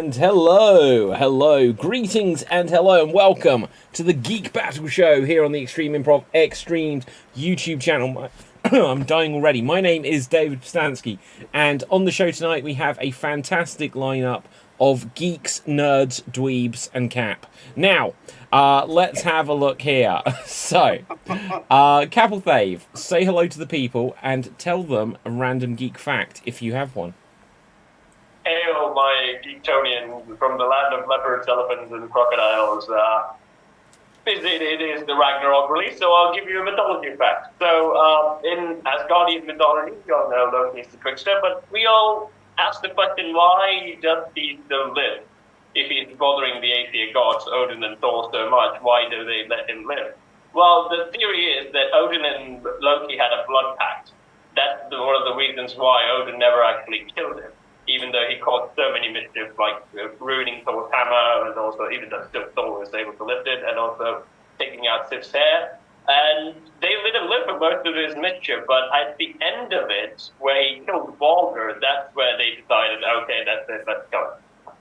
And hello, greetings and hello and welcome to the Geek Battle Show here on the Extreme Improv Extremes YouTube channel. I'm dying already. My name is David Stansky, and on the show tonight we have a fantastic lineup of geeks, nerds, dweebs, and Cap. Now, let's have a look here. So, Capelthave, say hello to the people and tell them a random geek fact if you have one. Hail, my Geektonian from the land of leopards, elephants, and crocodiles. It is the Ragnarok release, so I'll give you a mythology fact. So, in Asgardian mythology, you all know Loki's the trickster, but we all ask the question, why does he still live? If he's bothering the atheist gods, Odin and Thor, so much, why do they let him live? Well, the theory is that Odin and Loki had a blood pact. That's one of the reasons why Odin never actually killed him, even though he caused so many mischief, like ruining Thor's hammer, and also even though Thor was able to lift it, and also taking out Sif's hair. And they let him live for most of his mischief, but at the end of it, where he killed Baldur, that's where they decided, okay, that's it, let's go.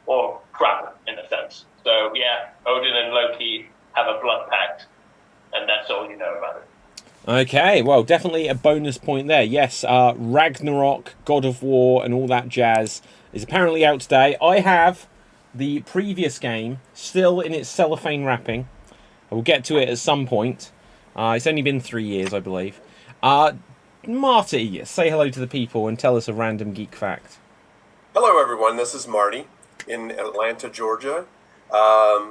Or crap, in a sense. So, yeah, Odin and Loki have a blood pact, and that's all you know about it. Okay, well, definitely a bonus point there. Yes, Ragnarok, God of War, and all that jazz is apparently out today. I have the previous game still in its cellophane wrapping. I will get to it at some point. It's only been 3 years, I believe. Marty, say hello to the people and tell us a random geek fact. Hello, everyone. This is Marty in Atlanta, Georgia. I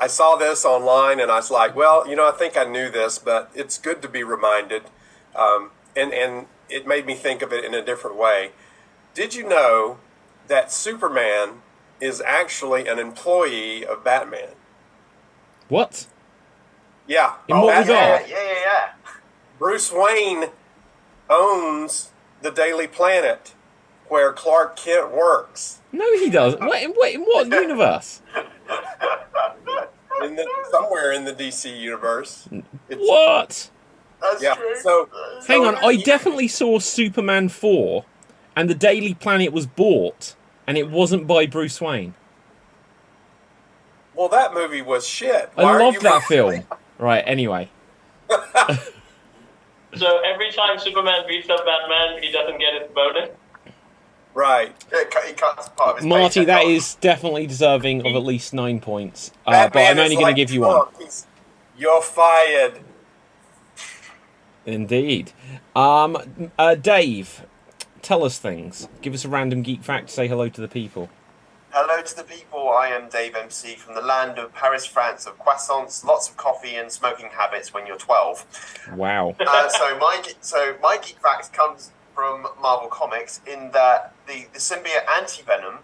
saw this online and I was like, well, I think I knew this, but it's good to be reminded. And it made me think of it in a different way. Did you know that Superman is actually an employee of Batman? What? Yeah. In what regard? Yeah. Bruce Wayne owns the Daily Planet where Clark Kent works. No, he doesn't. In what universe? Somewhere in the DC universe. What? That's true. So hang on, I definitely saw Superman 4, and the Daily Planet was bought, and it wasn't by Bruce Wayne. Well, that movie was shit. I love that film. Right, anyway. So every time Superman beats up Batman, he doesn't get his bonus? Right. He cuts part of his Marty, that is definitely deserving of at least 9 points. But I'm only going to give you one. You're fired. Indeed. Dave, tell us things. Give us a random geek fact. Say hello to the people. Hello to the people, I am Dave MC from the land of Paris, France, of croissants, lots of coffee and smoking habits when you're 12. Wow. So my geek fact comes from Marvel Comics in that the symbiote Anti-Venom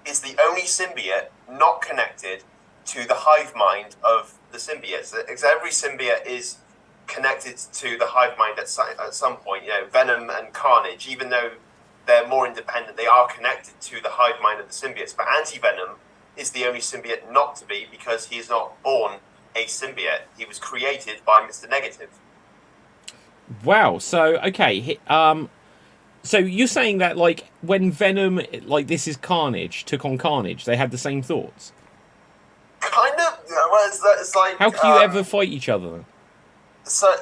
is the only symbiote not connected to the hive mind of the symbiotes. So every symbiote is connected to the hive mind at some point. Venom and Carnage, even though they're more independent, they are connected to the hive mind of the symbiotes. But Anti-Venom is the only symbiote not to be, because he is not born a symbiote. He was created by Mr. Negative. Wow. So, okay. So you're saying that, like, when Venom, like, this is Carnage, took on Carnage, they had the same thoughts? Kind of. Well, it's like... How can you ever fight each other, then? So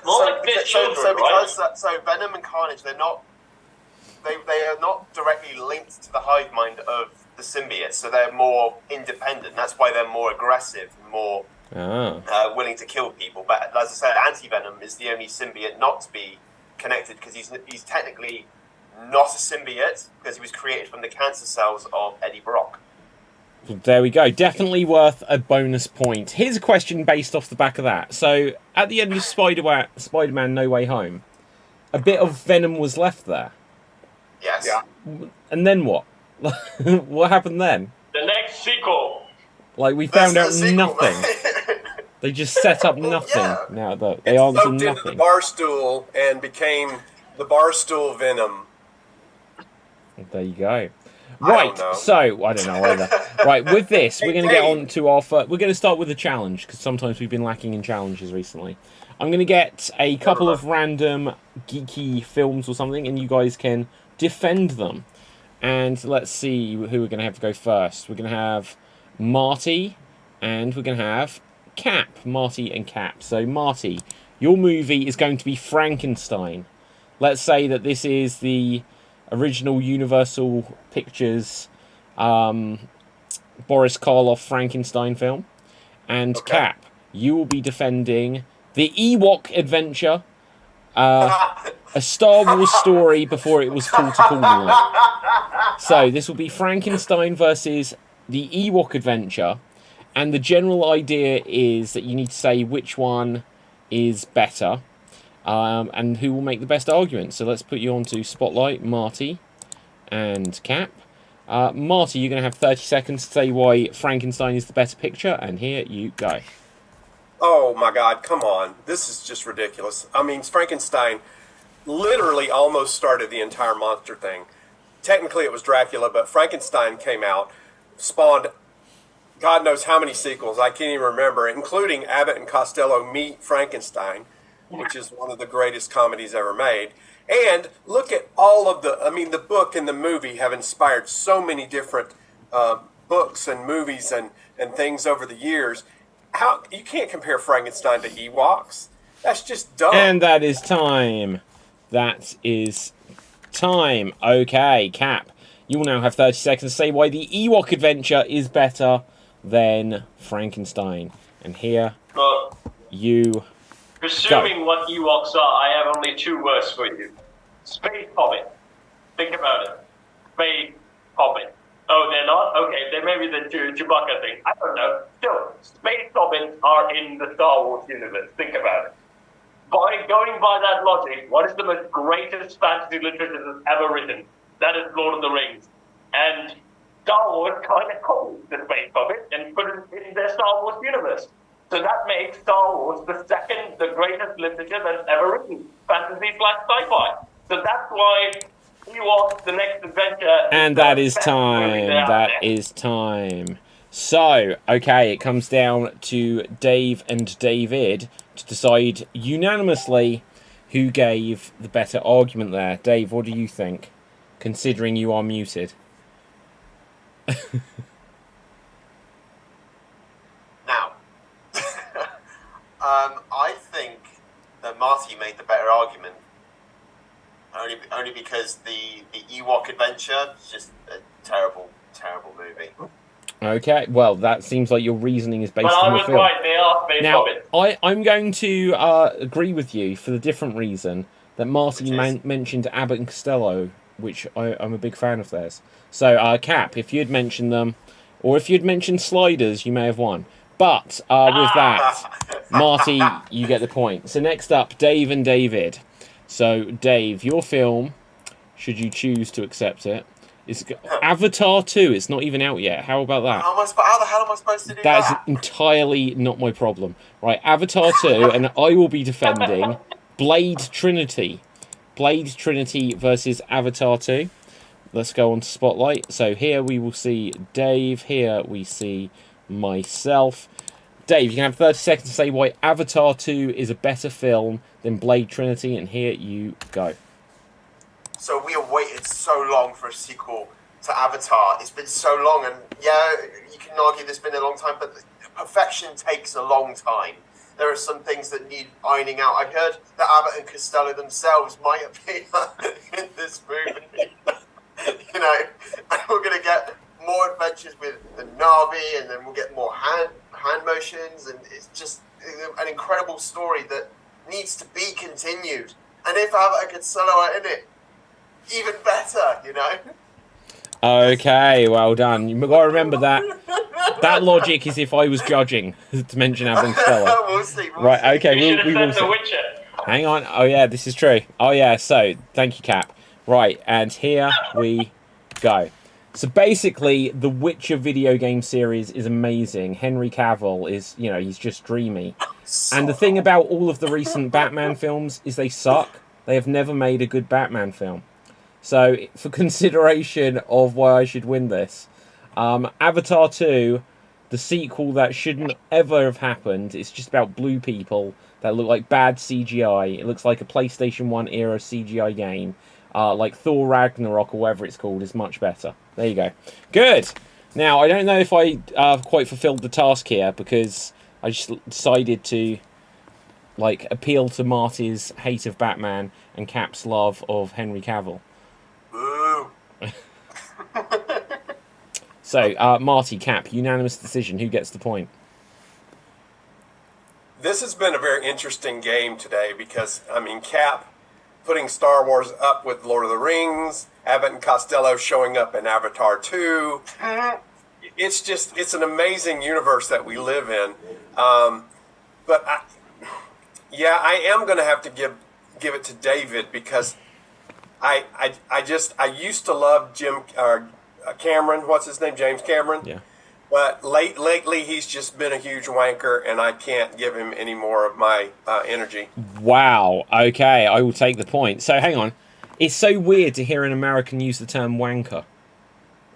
Venom and Carnage, they're not... They are not directly linked to the hive mind of the symbiote, so they're more independent. That's why they're more aggressive, more willing to kill people. But as I said, Anti-Venom is the only symbiote not to be connected, because he's technically not a symbiote, because he was created from the cancer cells of Eddie Brock. There we go. Definitely worth a bonus point. Here's a question based off the back of that. So, at the end of Spider-Man No Way Home, a bit of Venom was left there. Yes. Yeah. And then what? What happened then? The next sequel. Like, we found out nothing. They just set up nothing. Yeah. Now they answered Into nothing. the Barstool and became the Barstool Venom. There you go. Right, so I don't know either. Right, with this, we're going to get on to our first. We're going to start with a challenge, because sometimes we've been lacking in challenges recently. I'm going to get a couple of random geeky films or something, and you guys can defend them. And let's see who we're going to have to go first. We're going to have Marty, and we're going to have Cap. Marty and Cap. So, Marty, your movie is going to be Frankenstein. Let's say that this is the original Universal Pictures Boris Karloff Frankenstein film. And Okay. Cap, you will be defending the Ewok Adventure, a Star Wars story before it was cool to call them that. So this will be Frankenstein versus the Ewok Adventure, and the general idea is that you need to say which one is better, and who will make the best argument. So let's put you onto Spotlight, Marty and Cap. Marty, you're going to have 30 seconds to say why Frankenstein is the better picture, and here you go. Oh my God, come on. This is just ridiculous. I mean, Frankenstein literally almost started the entire monster thing. Technically it was Dracula, but Frankenstein came out, spawned God knows how many sequels, I can't even remember, including Abbott and Costello Meet Frankenstein, which is one of the greatest comedies ever made. And look at all of the book and the movie have inspired so many different books and movies and things over the years. How you can't compare Frankenstein to Ewoks? That's just dumb. And that is time. That is time. Okay, Cap, you will now have 30 seconds to say why the Ewok Adventure is better than Frankenstein. And here But you presuming what Ewoks are, I have only two words for you. Space Hobbit. Think about it. Space Hobbit. Oh, they're not? Okay, then maybe the Chewbacca thing. I don't know. Still, Space Hobbits are in the Star Wars universe. Think about it. Going by that logic, what is the most greatest fantasy literature that's ever written? That is Lord of the Rings. And Star Wars kind of copied the Space Hobbit and put it in their Star Wars universe. So that makes Star Wars the greatest literature that's ever written. Fantasy/sci-fi. So that's why Ewoks, The Next Adventure... And that is time. That is time. So, okay, it comes down to Dave and David to decide unanimously who gave the better argument there. Dave, what do you think, considering you are muted? Now, I think that Marty made the better argument. Only because the Ewok Adventure is just a terrible, terrible movie. Okay, well, that seems like your reasoning is based But I on the was film. right, they are Space Now, Hobbits. I'm going to agree with you for the different reason that Marty mentioned Abbott and Costello, which I'm a big fan of theirs. So, Cap, if you'd mentioned them, or if you'd mentioned Sliders, you may have won. But with that, Marty, you get the point. So next up, Dave and David. So, Dave, your film, should you choose to accept it, is Avatar 2. It's not even out yet. How about that? How the hell am I supposed to do That that? is entirely not my problem. Right, Avatar 2, and I will be defending Blade Trinity. Blade Trinity versus Avatar 2. Let's go on to Spotlight. So here we will see Dave. Here we see myself. Dave, you can have 30 seconds to say why Avatar 2 is a better film than Blade Trinity, and here you go. So we have waited so long for a sequel to Avatar. It's been so long, and yeah, you can argue there's been a long time, but perfection takes a long time. There are some things that need ironing out. I heard that Abbott and Costello themselves might appear in this movie. You know, and we're going to get more adventures with the Na'vi, and then we'll get more hand motions, and it's just an incredible story that needs to be continued. And if Abbott and Costello are in it, even better, you know? Okay, well done. You've got to remember that. That logic is if I was judging, to mention Abbott and Costello. We'll see. Right, okay, You should we will have said see. The Witcher. Hang on. Oh, yeah, this is true. Oh, yeah, so, thank you, Cap. Right, and here we go. So, basically, the Witcher video game series is amazing. Henry Cavill is, you know, he's just dreamy. And the thing about all of the recent Batman films is they suck. They have never made a good Batman film. So, for consideration of why I should win this, Avatar 2, the sequel that shouldn't ever have happened, it's just about blue people that look like bad CGI. It looks like a PlayStation 1 era CGI game. like Thor Ragnarok or whatever it's called, is much better. There you go. Good. Now, I don't know if I quite fulfilled the task here, because I just decided to like appeal to Marty's hate of Batman and Cap's love of Henry Cavill. Boo. So, Marty, Cap, unanimous decision. Who gets the point? This has been a very interesting game today because, I mean, Cap putting Star Wars up with Lord of the Rings, Abbott and Costello showing up in Avatar 2. It's an amazing universe that we live in. But I am going to have to give it to David, because I used to love Cameron. What's his name? James Cameron. Yeah. But lately, he's just been a huge wanker, and I can't give him any more of my energy. Wow. Okay, I will take the point. So, hang on. It's so weird to hear an American use the term wanker.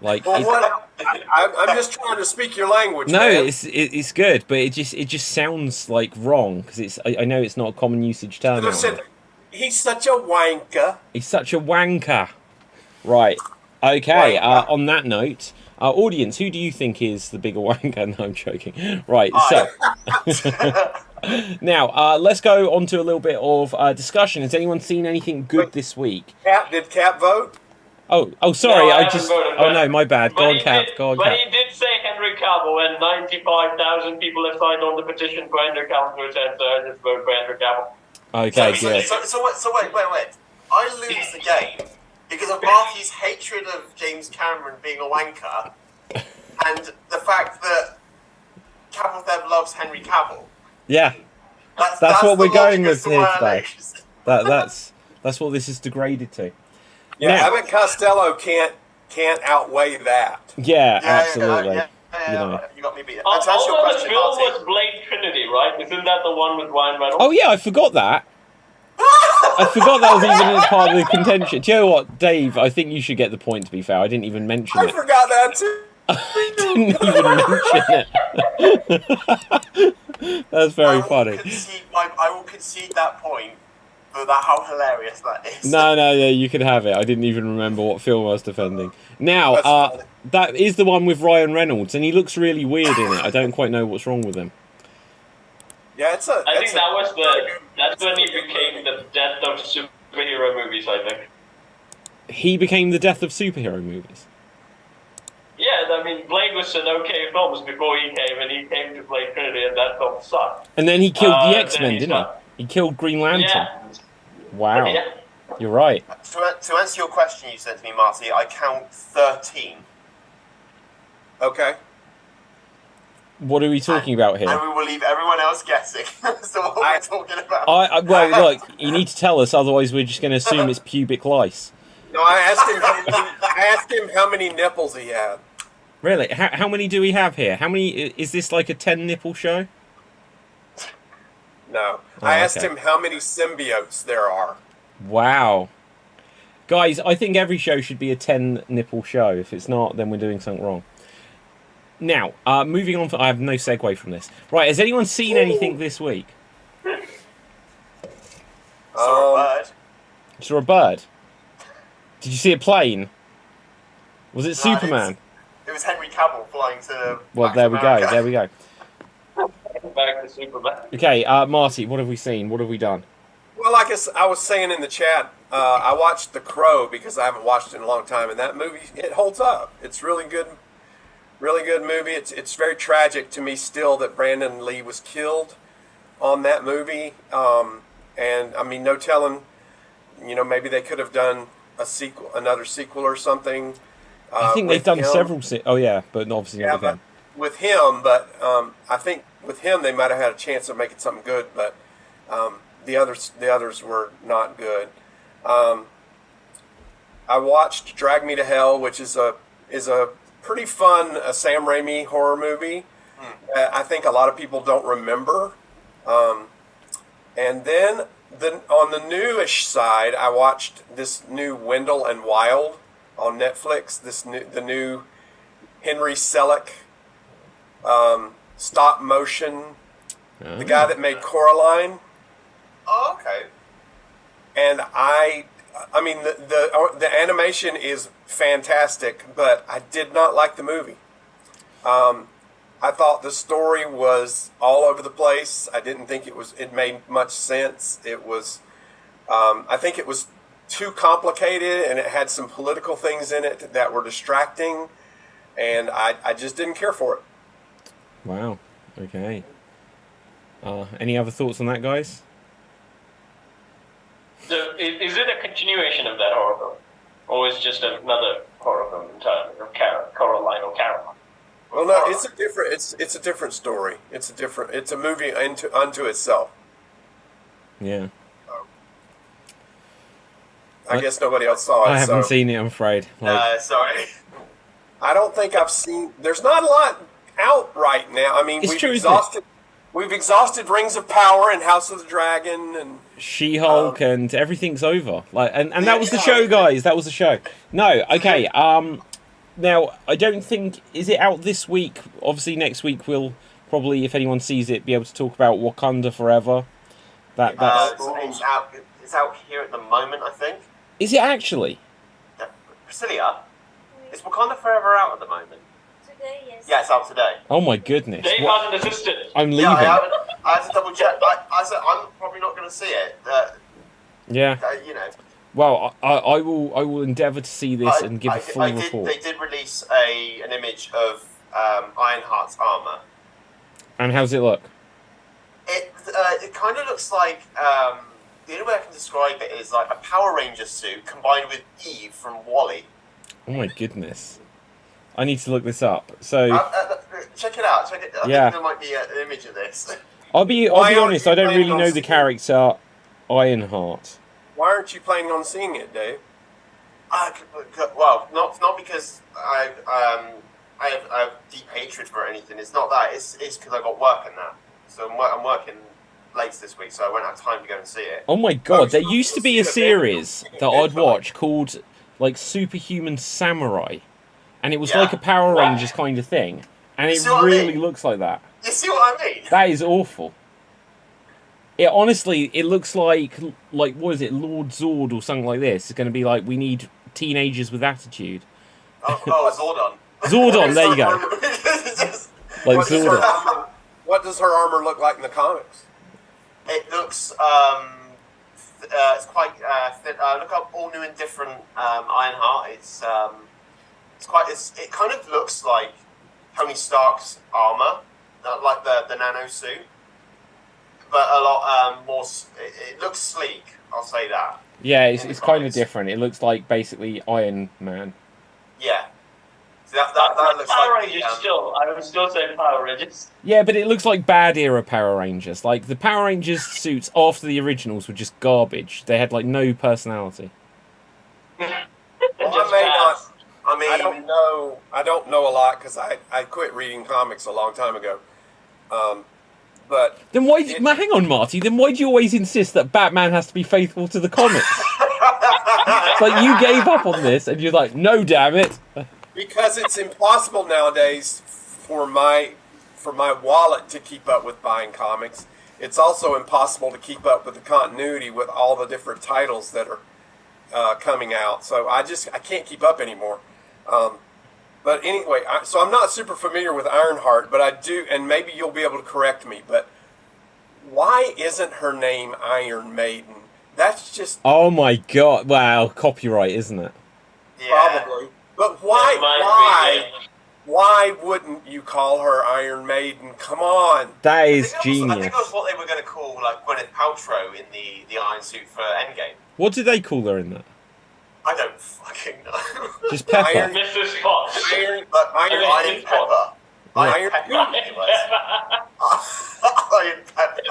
Like, Well, I'm just trying to speak your language. no, man. it's good, but it just sounds like wrong, because I know it's not a common usage term. I said, he's such a wanker. He's such a wanker. Right. Okay. Wanker. On that note, audience, who do you think is the bigger wanker? No, I'm joking. Right. So now let's go on to a little bit of discussion. Has anyone seen anything good this week? Did Cap vote? Oh, sorry. No, I I haven't just. voted, Oh no, my bad. Go on, Cap. Go on, But Cap. he did say Henry Cavill, and 95,000 people have signed on the petition for Henry Cavill to attend, so I just vote for Henry Cavill. Okay, good. So wait. I lose the game because of Marty's hatred of James Cameron being a wanker, and the fact that Cavill Dev loves Henry Cavill. Yeah, That's what the we're going logic with as to here why I today. lose. That's what this is degraded to. Yeah, Now- Abbott Costello can't outweigh that. Yeah, absolutely. Yeah. You know. You got me beat. Oh, And to answer your the question, film Marty. was Blade Trinity, right? Isn't that the one with Ryan Reynolds? Oh yeah, I forgot that. I forgot that was even part of the contention. Do you know what, Dave? I think you should get the point. To be fair, I didn't even mention I it. forgot that too. I didn't even mention it. That's very funny. I will concede that point for that, how hilarious that is. No, you can have it. I didn't even remember what film I was defending. Now, That's funny. that is the one with Ryan Reynolds, and he looks really weird in it. I don't quite know what's wrong with him. Yeah, I think that's when he became the death of superhero movies, I think. He became the death of superhero movies. Yeah, I mean, Blade was an okay film before he came, and he came to Blade Trinity, and that film sucked. And then he killed the then X-Men, he didn't he? stopped. He killed Green Lantern. Yeah. Wow. Yeah. You're right. To answer your question you sent to me, Marty, I count 13. Okay. What are we talking about And here? we will leave everyone else guessing as to what we're talking about. Well, look, you need to tell us, otherwise we're just going to assume it's pubic lice. No, I asked him how many nipples he had. Really? How many do we have here? How many? Is this like a 10 nipple show? No. Oh, I asked okay. him how many symbiotes there are. Wow. Guys, I think every show should be a 10 nipple show. If it's not, then we're doing something wrong. Now, moving on. I have no segue from this. Right, has anyone seen anything this week? Saw a bird. You saw a bird? Did you see a plane? Was it No, Superman? It was Henry Cavill flying to. Well, back there to we America. go. There we go. Back to Superman. Okay, Marty, what have we seen? What have we done? Well, like I was saying in the chat, I watched The Crow because I haven't watched it in a long time, and that movie, it holds up. It's really good movie. It's very tragic to me still that Brandon Lee was killed on that movie. And I mean, no telling, maybe they could have done another sequel or something. I think they've with done him. several. Oh yeah, but obviously not with him. But I think with him they might have had a chance of making something good, but the others were not good. I watched Drag Me to Hell, which is a pretty fun Sam Raimi horror movie. I think a lot of people don't remember. And then on the newish side, I watched this new Wendell and Wild on Netflix. The new Henry Selick stop motion. The guy that made Coraline. Oh, okay. And I I mean, the animation is fantastic, but I did not like the movie. I thought the story was all over the place. I didn't think it made much sense. It was, I think it was too complicated, and it had some political things in it that were distracting, and I just didn't care for it. Wow. Okay. Any other thoughts on that, guys? So, is it a continuation of that horror film? Or is it just another horror film entirely? Or Coraline or Carol? Well, no, it's a different story. It's a movie unto itself. Yeah. I guess nobody else saw it. I haven't seen it, I'm afraid. Sorry. I don't think I've seen. There's not a lot out right now. I mean, It's we've true, isn't exhausted. We've exhausted Rings of Power and House of the Dragon and She-Hulk and everything's over. And that was the yeah. show, guys. That was the show. No, okay. Now I don't think is it out this week. Obviously, next week we'll probably, if anyone sees it, be able to talk about Wakanda Forever. That's It's out here at the moment, I think. is it actually? Priscilla, is Wakanda Forever out at the moment? Today, yes. Yeah, it's out today. Oh my goodness! Dave What- has an assistant. I'm leaving. Yeah, I had to double check. I said I'm probably not going to see it. Yeah. You know. Well, I will endeavour to see this and give a full report. They did release an image of Ironheart's armor. And how's it look? It kind of looks like the only way I can describe it is like a Power Ranger suit combined with Eve from WALL-E. Oh my goodness! I need to look this up. So Check it out. I think there might be an image of this. I'll be Why aren't honest. you I don't planning really on know the seeing it? character Ironheart. Why aren't you planning on seeing it, Dave? Well, not because I have deep hatred for anything. It's not that. It's because I got work and that. So I'm working late this week, so I won't have time to go and see it. Oh my god! There so used to be you'll a see it series then. that I'd watch called like Superhuman Samurai, and it was Yeah. like a Power Rangers kind of thing, and it See what I really mean? looks like that. You see what I mean? That is awful. It honestly, it looks like what is it, Lord Zord or something like this? It's going to be like we need teenagers with attitude. Oh, Zordon. Zordon, there you go. Like What does, her Zordon. armor, what does her armor look like in the comics? It looks it's quite thin. Look up All New and Different Ironheart. It kind of looks like Tony Stark's armor, like the nano suit, but a lot more. It looks sleek. I'll say that. Yeah, it's kind of comics. different. It looks like basically Iron Man. Yeah. So that looks Power like Rangers still. I would still say Power Rangers. Yeah, but it looks like bad era Power Rangers. Like the Power Rangers suits after the originals were just garbage. They had like no personality. Well, Just I may not. fast. I mean, I don't know a lot because I quit reading comics a long time ago. But Then why? Hang on, Marty. Then why do you always insist that Batman has to be faithful to the comics? It's like you gave up on this, and you're like, no, damn it. because it's impossible nowadays for my wallet to keep up with buying comics, it's also impossible to keep up with the continuity with all the different titles that are coming out. So I can't keep up anymore. But anyway, so I'm not super familiar with Ironheart, but I do, and maybe you'll be able to correct me, but why isn't her name Iron Maiden? That's just Oh my god! Wow, copyright, isn't it? yeah. probably. But It might be, why wouldn't you call her Iron Maiden? Come on. That I is think genius. that was what they were going to call like Gwyneth Paltrow in the Iron Suit for Endgame. What did they call her in that? I don't fucking know. Just Pepper. Iron- Mrs. Potts. Iron, Iron Pepper. Iron Pepper. Iron Pepper.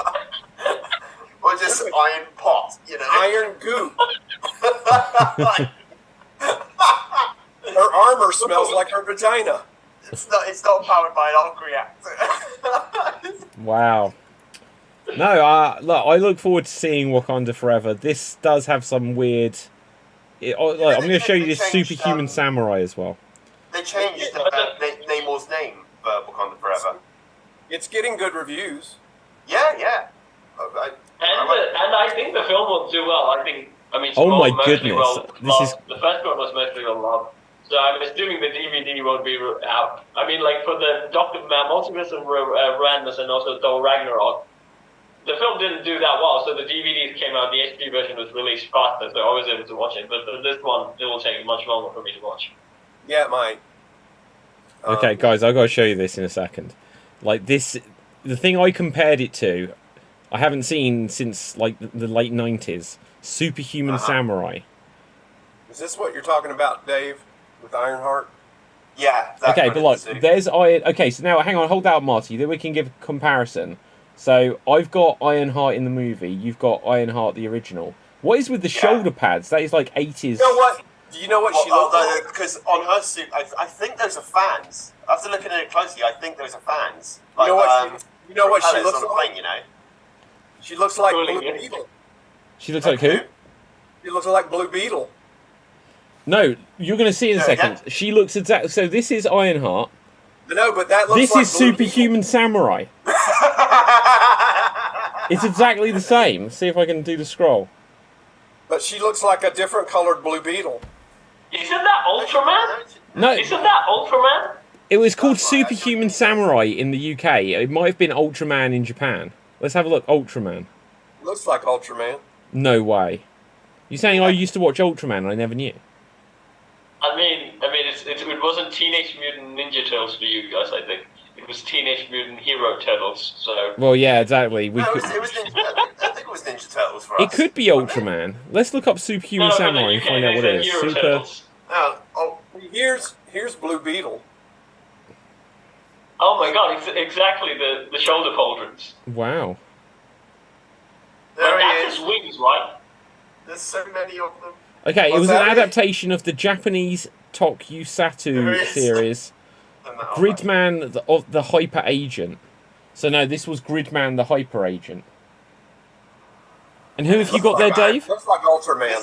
Or just Iron Pot, you know. Iron Goop. Her armor smells like her vagina. It's not powered by an arc reactor. Wow. No, look, I look forward to seeing Wakanda Forever. This does have some weird. I'm going to show you this They changed, Superhuman Samurai as well. They changed Namor's name for Wakanda Forever. It's getting good reviews. Yeah. And I think the film will do well. I think I mean, Oh my mostly goodness, well this is loved. The first one was mostly well loved. So I'm assuming the DVD won't be out. I mean, like for the Doctor Multiverse of Randomness and also Thor Ragnarok, the film didn't do that well, so the DVDs came out. The HD version was released faster, so I was able to watch it. But for this one, it will take much longer for me to watch. Yeah, it might. okay, guys. I've got to show you this in a second. Like this, the thing I compared it to, I haven't seen since like the late '90s. Superhuman Samurai. Is this what you're talking about, Dave, with Ironheart? Yeah. That Okay, kind but of look, suit. there's Iron. Okay, so now hang on, hold out, Marty. Then we can give a comparison. So I've got Ironheart in the movie. You've got Ironheart the original. What is with the shoulder pads? That is like 80s. You know what? Do you know what she looks like? Because on her suit, I think those are fans. After looking at it closely, I think those are fans. Like, You know what she looks on the like? plane, you know. She looks like Really? Blue Beetle. She looks like who? She looks like Blue Beetle. No, you're going to see in a No, second. yeah. She looks exactly. So this is Ironheart. I know, but that looks This like is Blue Superhuman Samurai. It's exactly the same. See if I can do the scroll. Beetle. But she looks like a different colored Blue Beetle. Isn't that Ultraman? No, Isn't that Ultraman? it was called Superhuman Samurai in the UK. It might have been Ultraman in Japan. Let's have a look. Ultraman. Looks like Ultraman. No way. You're saying I used to watch Ultraman and I never knew? I mean, it wasn't Teenage Mutant Ninja Turtles for you guys. I think it was Teenage Mutant Hero Turtles. So Well, yeah, exactly. No, it was Ninja, I think it was Ninja Turtles for us. It could be Ultraman. Let's look up Superhuman Samurai and find out what it is. Hero Super. Turtles. Here's Blue Beetle. Oh my god, it's exactly the shoulder pauldrons. Wow. There Like, he that's is. his wings, right? There's so many of them. Okay, it What's was an that? adaptation of the Japanese There Tokusatsu it is. series, Gridman of the Hyper Agent. So no, this was Gridman the Hyper Agent. And who have you got there, Dave? Looks like Ultraman.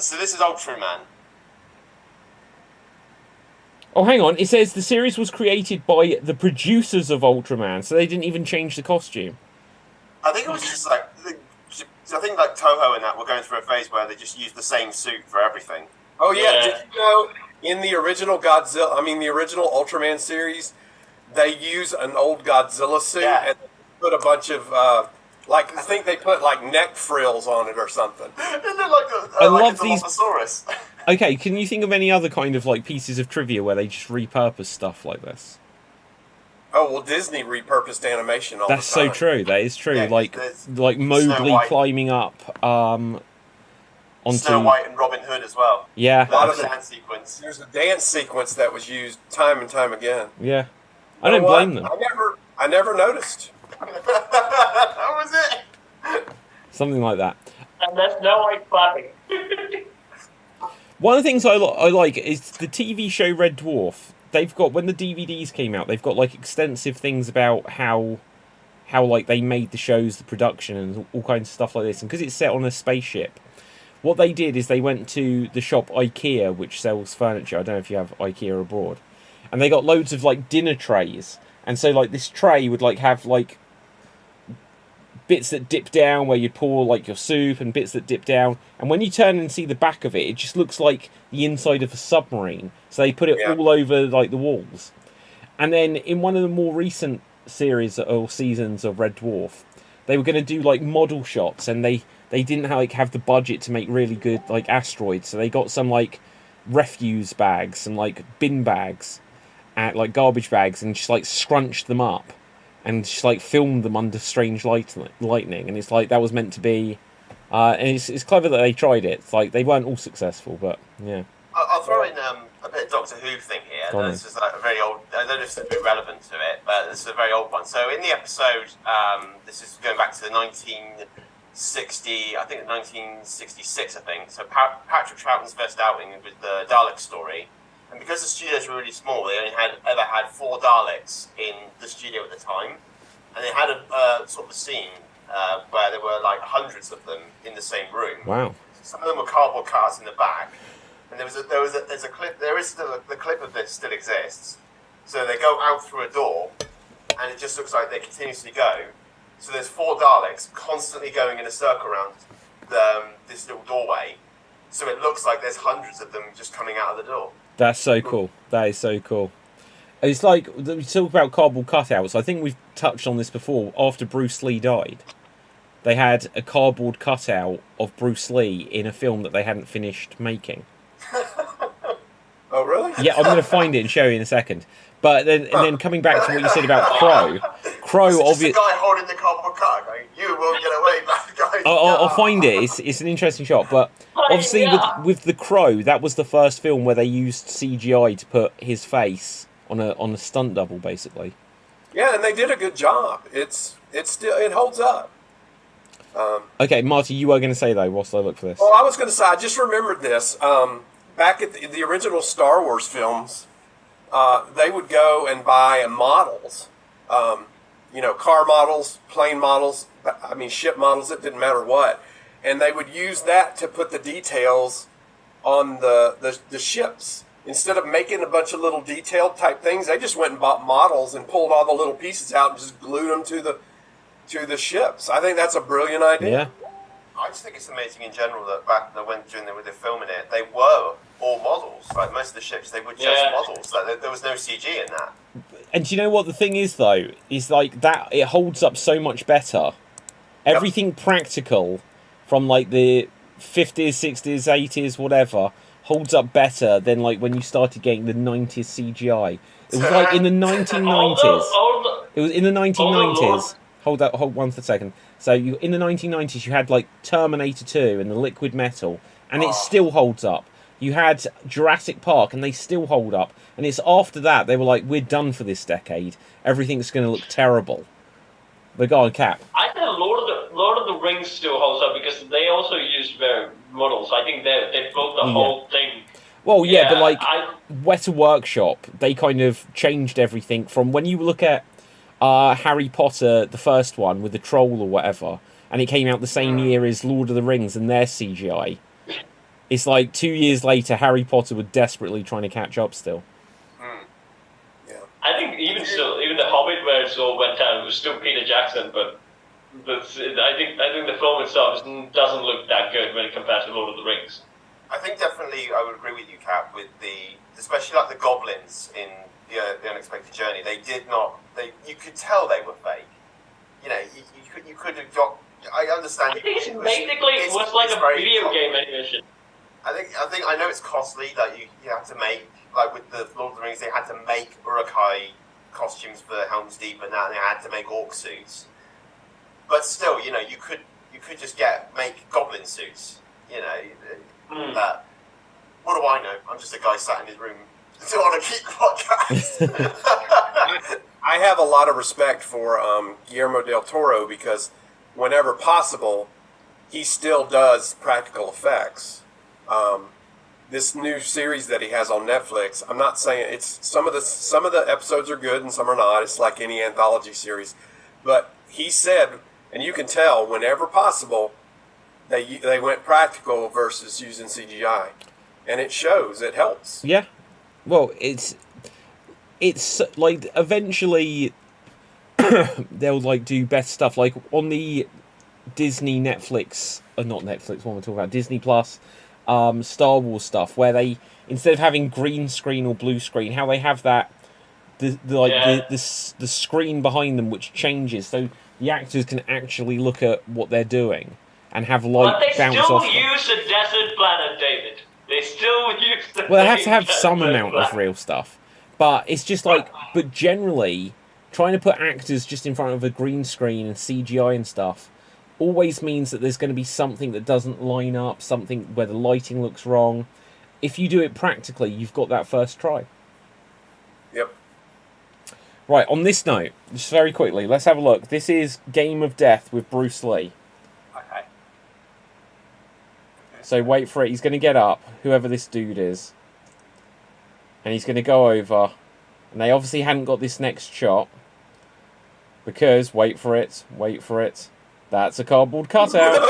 So this is Ultraman. Oh, hang on. It says the series was created by the producers of Ultraman, so they didn't even change the costume. I think it was just like I think like Toho and that were going through a phase where they just used the same suit for everything. Oh yeah, Yeah. did you know in the original the original Ultraman series, they use an old Godzilla suit Yeah. and put a bunch of I think they put like neck frills on it or something. It looked like I like love a these- Dilophosaurus. Okay, can you think of any other kind of like pieces of trivia where they just repurpose stuff like this? Oh well, Disney repurposed animation all That's the time. so true. That is true. Yeah, like there's Mowgli White. climbing up onto Snow White and Robin Hood as well. Yeah, lot of The it. dance sequence. There's a dance sequence that was used time and time again. yeah. I You don't know what? blame them. I never noticed. That was it. Something like that. And there's no white clapping. One of the things I like is the TV show Red Dwarf. They've got, when the DVDs came out, they've got like extensive things about how like they made the shows, the production, and all kinds of stuff like this. And because it's set on a spaceship, what they did is they went to the shop IKEA, which sells furniture. I don't know if you have IKEA abroad, and they got loads of like dinner trays. And so like this tray would like have like bits that dip down where you pour like your soup, and bits that dip down, and when you turn and see the back of it, it just looks like the inside of a submarine. So they put it Yeah. all over like the walls. And then in one of the more recent series or seasons of Red Dwarf, they were going to do like model shots, and they didn't have the budget to make really good like asteroids, so they got some like refuse bags and like bin bags and like garbage bags, and just like scrunched them up and just like filmed them under strange lightning, and it's like that was meant to be and it's clever that they tried it. It's like they weren't all successful, but yeah. I'll throw in a bit of Doctor Who thing here. Go on This is like a very old. I don't know if it's a bit relevant to it, but this is a very old one. So in the episode, this is going back to the 1960, I think 1966, I think. So Patrick Troughton's first outing with the Dalek story, and because the studios were really small, they only ever had 4 Daleks in the studio at the time, and they had a sort of a scene where there were like hundreds of them in the same room. Wow. Some of them were cardboard cutouts in the back, and there's a clip. There is still the clip of this still exists. So they go out through a door, and it just looks like they continuously go. So there's 4 Daleks constantly going in a circle around this little doorway, so it looks like there's hundreds of them just coming out of the door. That's so cool. That is so cool. It's like, we talk about cardboard cutouts. I think we've touched on this before. After Bruce Lee died, they had a cardboard cutout of Bruce Lee in a film that they hadn't finished making. Oh, really? Yeah, I'm going to find it and show you in a second. But then coming back to what you said about Crow, obviously, guy holding the cardboard cutout going, "You won't get away, bad guy." I'll find it. It's an interesting shot. But obviously, with the Crow, that was the first film where they used CGI to put his face on a stunt double, basically. Yeah, and they did a good job. It holds up. Okay, Marty, you were going to say though, whilst I look for this. Well, I was going to say, I just remembered this. Back at the original Star Wars films, they would go and buy models, car models, plane models, ship models, it didn't matter what. And they would use that to put the details on the ships. Instead of making a bunch of little detailed type things, they just went and bought models and pulled all the little pieces out and just glued them to the ships. I think that's a brilliant idea. Yeah. I just think it's amazing in general that during they were filming it, they were all models. Like most of the ships, they were just models. Like there was no CG in that. And do you know what the thing is though? Is like that it holds up so much better. Everything practical from like the 50s, 60s, 80s, whatever, holds up better than like when you started getting the 90s CGI. It was like in the 1990s. It was in the 1990s. Hold one for a second. So in the 1990s, you had like Terminator 2 and the liquid metal, and it still holds up. You had Jurassic Park, and they still hold up. And it's after that they were like, we're done for this decade. Everything's going to look terrible. But go on, Cap. I think Lord of the Rings still holds up because they also used their models. I think they built the whole thing. Well, yeah, but like Weta Workshop, they kind of changed everything from when you look at Harry Potter, the first one with the troll or whatever, and it came out the same year as Lord of the Rings and their CGI. It's like 2 years later, Harry Potter were desperately trying to catch up still. Yeah. I think even the Hobbit, where it all went down, it was still Peter Jackson, but I think the film itself doesn't look that good when it compares to Lord of the Rings. I think definitely I would agree with you, Cap, with especially like the goblins in the Unexpected Journey. They did not. You could tell they were fake. You could have got. I understand. I think it was like a video game animation. I know it's costly that you have to make, like with the Lord of the Rings, they had to make Uruk-hai costumes for Helm's Deep, and now they had to make orc suits. But still, you could just make goblin suits. That. What do I know? I'm just a guy sat in his room on a Geek podcast. I have a lot of respect for Guillermo del Toro because whenever possible, he still does practical effects. This new series that he has on Netflix, I'm not saying it's some of the episodes are good and some are not. It's like any anthology series, but he said, and you can tell whenever possible, they went practical versus using CGI, and it shows. It helps. Yeah, well, it's like eventually they'll like do best stuff like on the Disney Netflix, not Netflix. What am I talking about? Disney Plus. Star Wars stuff where they, instead of having green screen or blue screen, how they have that the screen behind them which changes so the actors can actually look at what they're doing and have light bounce off them. But they still use a desert planet, David. They still use the well, they have to have some amount of real stuff, but it's just like, but generally trying to put actors just in front of a green screen and CGI and stuff always means that there's going to be something that doesn't line up, something where the lighting looks wrong. If you do it practically, you've got that first try. Yep. Right, on this note, just very quickly, let's have a look. This is Game of Death with Bruce Lee. Okay. So wait for it. He's going to get up, whoever this dude is. And he's going to go over. And they obviously hadn't got this next shot. Because, wait for it. That's a cardboard cutout.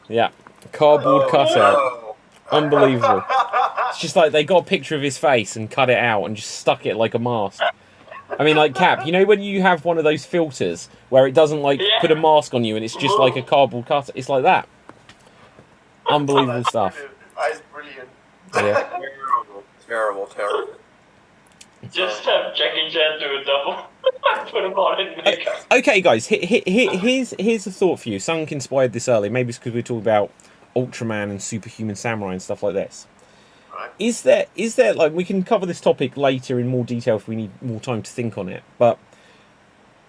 Yeah, cardboard cutout. No. Unbelievable. It's just like they got a picture of his face and cut it out and just stuck it like a mask. I mean, like, Cap, you know when you have one of those filters where it doesn't, like, Yeah. put a mask on you and it's just like a cardboard cutter? It's like that. Unbelievable stuff. That is brilliant. Yeah. Terrible. Just have Jackie Chan do a double. Put him on in makeup. Okay, guys, here's a thought for you. Sunk inspired this early. Maybe it's because we talk about Ultraman and Superhuman Samurai and stuff like this. Right. Is there like, we can cover this topic later in more detail if we need more time to think on it, but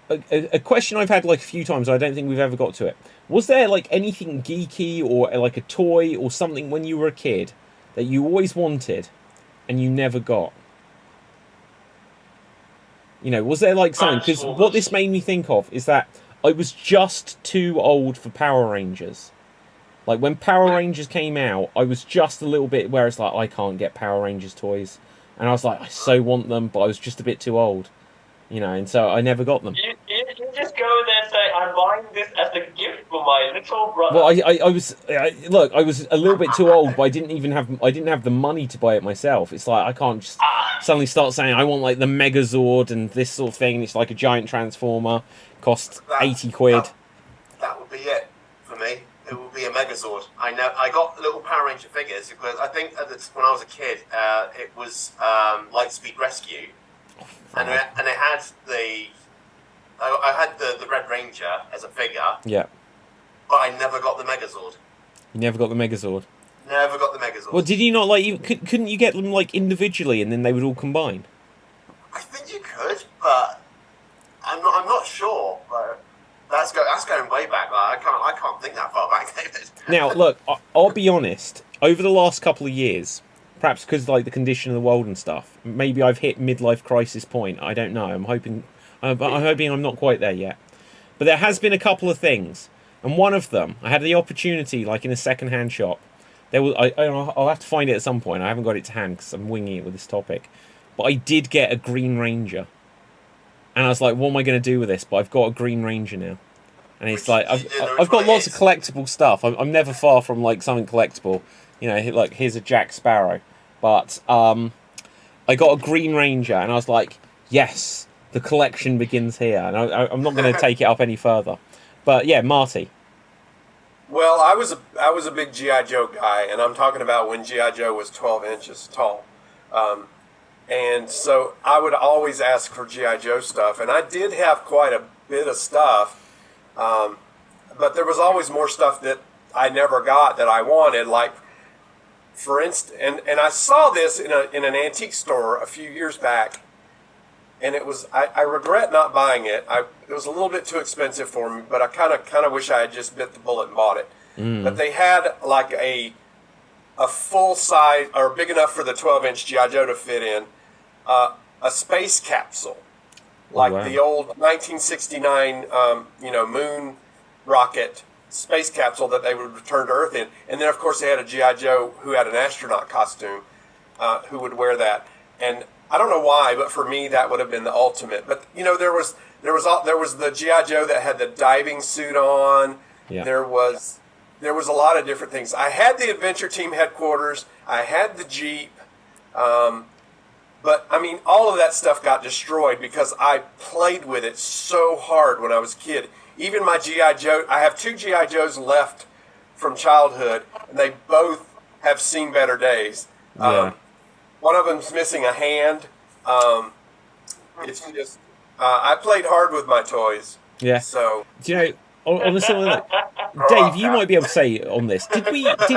a question I've had like a few times, I don't think we've ever got to it. Was there like anything geeky or like a toy or something when you were a kid that you always wanted and you never got? You know, was there like something? Because what this made me think of is that I was just too old for Power Rangers. Like, when Power Rangers came out, I was just a little bit where it's like, I can't get Power Rangers toys. And I was like, I so want them, but I was just a bit too old. You know, and so I never got them. You just go there and say, I'm buying this as a gift for my little brother. Well, I was a little bit too old, but I didn't have the money to buy it myself. It's like I can't just suddenly start saying I want like the Megazord and this sort of thing. And it's like a giant transformer, costs 80 quid. That would be it for me. It would be a Megazord. I know. I got little Power Ranger figures because I think when I was a kid, it was Lightspeed Rescue, and it had I had the Red Ranger as a figure. Yeah. But I never got the Megazord. You never got the Megazord. Never got the Megazord. Well, did you not like? Couldn't you get them like individually and then they would all combine? I think you could, but I'm not sure. But that's going way back. Like, I can't think that far back, David. Now, look, I'll be honest. Over the last couple of years, perhaps because like the condition of the world and stuff, maybe I've hit midlife crisis point. I don't know. I'm hoping I'm not quite there yet. But there has been a couple of things, and one of them, I had the opportunity, like in a second-hand shop. There was, I'll have to find it at some point. I haven't got it to hand because I'm winging it with this topic. But I did get a Green Ranger, and I was like, "What am I going to do with this?" But I've got a Green Ranger now, and it's like I've got lots of collectible stuff. I'm never far from like something collectible. You know, like here's a Jack Sparrow, but I got a Green Ranger, and I was like, "Yes, the collection begins here." And I'm not going to take it up any further. But yeah, Marty. Well, I was a big G.I. Joe guy, and I'm talking about when G.I. Joe was 12 inches tall. And so I would always ask for G.I. Joe stuff, and I did have quite a bit of stuff, but there was always more stuff that I never got that I wanted, like, for instance, and I saw this in an antique store a few years back, and it was, I regret not buying it. It was a little bit too expensive for me, but I kind of wish I had just bit the bullet and bought it. But they had like a full size, or big enough for the 12-inch G.I. Joe to fit in, a space capsule, like the old 1969, moon rocket space capsule that they would return to Earth in. And then, of course, they had a G.I. Joe who had an astronaut costume, who would wear that. And I don't know why, but for me, that would have been the ultimate. But you know, there was the G.I. Joe that had the diving suit on. Yeah. There was a lot of different things. I had the Adventure Team headquarters. I had the Jeep. But I mean, all of that stuff got destroyed because I played with it so hard when I was a kid. Even my G.I. Joe, I have 2 G.I. Joes left from childhood, and they both have seen better days. Yeah. One of them's missing a hand. It's just, I played hard with my toys. Yeah. So. Do you know, on a similar note, Dave, you might be able to say on this. Did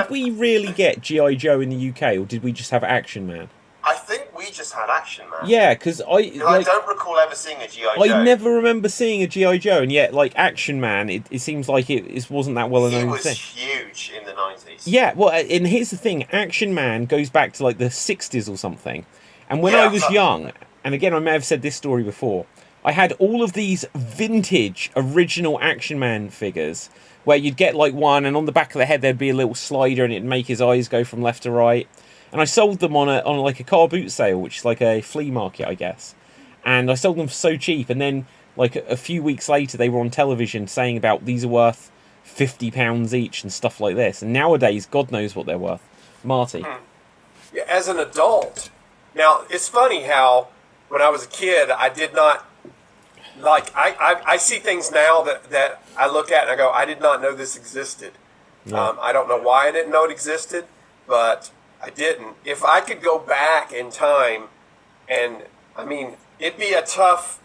we really get G.I. Joe in the UK, or did we just have Action Man? I think we just had Action Man. Yeah, because I don't recall ever seeing a G.I. Joe. I never remember seeing a G.I. Joe, and yet, like, Action Man, it seems like it wasn't that well known thing. It was huge in the 90s. Yeah, well, and here's the thing, Action Man goes back to, like, the 60s or something. And when I was young, and again, I may have said this story before, I had all of these vintage, original Action Man figures, where you'd get, like, one, and on the back of the head there'd be a little slider, and it'd make his eyes go from left to right. And I sold them on like a car boot sale, which is like a flea market, I guess. And I sold them for so cheap. And then, like a few weeks later, they were on television saying about these are worth £50 each and stuff like this. And nowadays, God knows what they're worth. Marty. Yeah, as an adult, now it's funny how when I was a kid, I did not like. I see things now that I look at and I go, I did not know this existed. Yeah. I don't know why I didn't know it existed, but I didn't. If I could go back in time, and I mean, it'd be a tough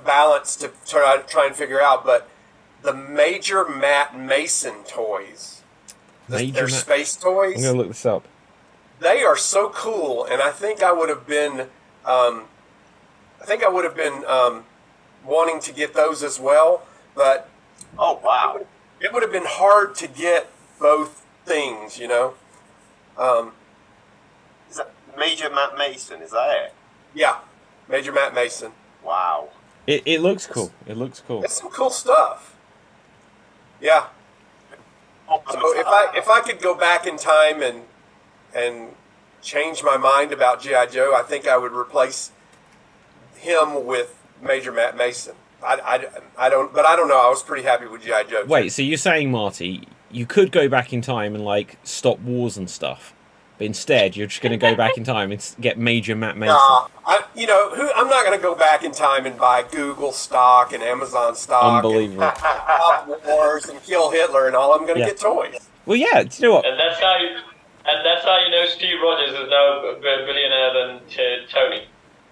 balance to try and figure out. But the Major Matt Mason toys, their space toys. I'm gonna look this up. They are so cool, and I think I would have been, wanting to get those as well. But Oh wow! it would have been hard to get both things, you know. Is that Major Matt Mason? Is that it? Yeah, Major Matt Mason. Wow. It looks cool. It looks cool. It's some cool stuff. Yeah. So if I could go back in time and change my mind about G.I. Joe, I think I would replace him with Major Matt Mason. I don't know. I was pretty happy with G.I. Joe. Wait, so you're saying, Marty, you could go back in time and like stop wars and stuff, but instead you're just going to go back in time and get Major Matt Mason? I'm not going to go back in time and buy Google stock and Amazon stock, Unbelievable. and stop wars and kill Hitler and all. I'm going to get toys. Well, yeah. Do you know what? And that's how you know Steve Rogers is now a billionaire than Tony.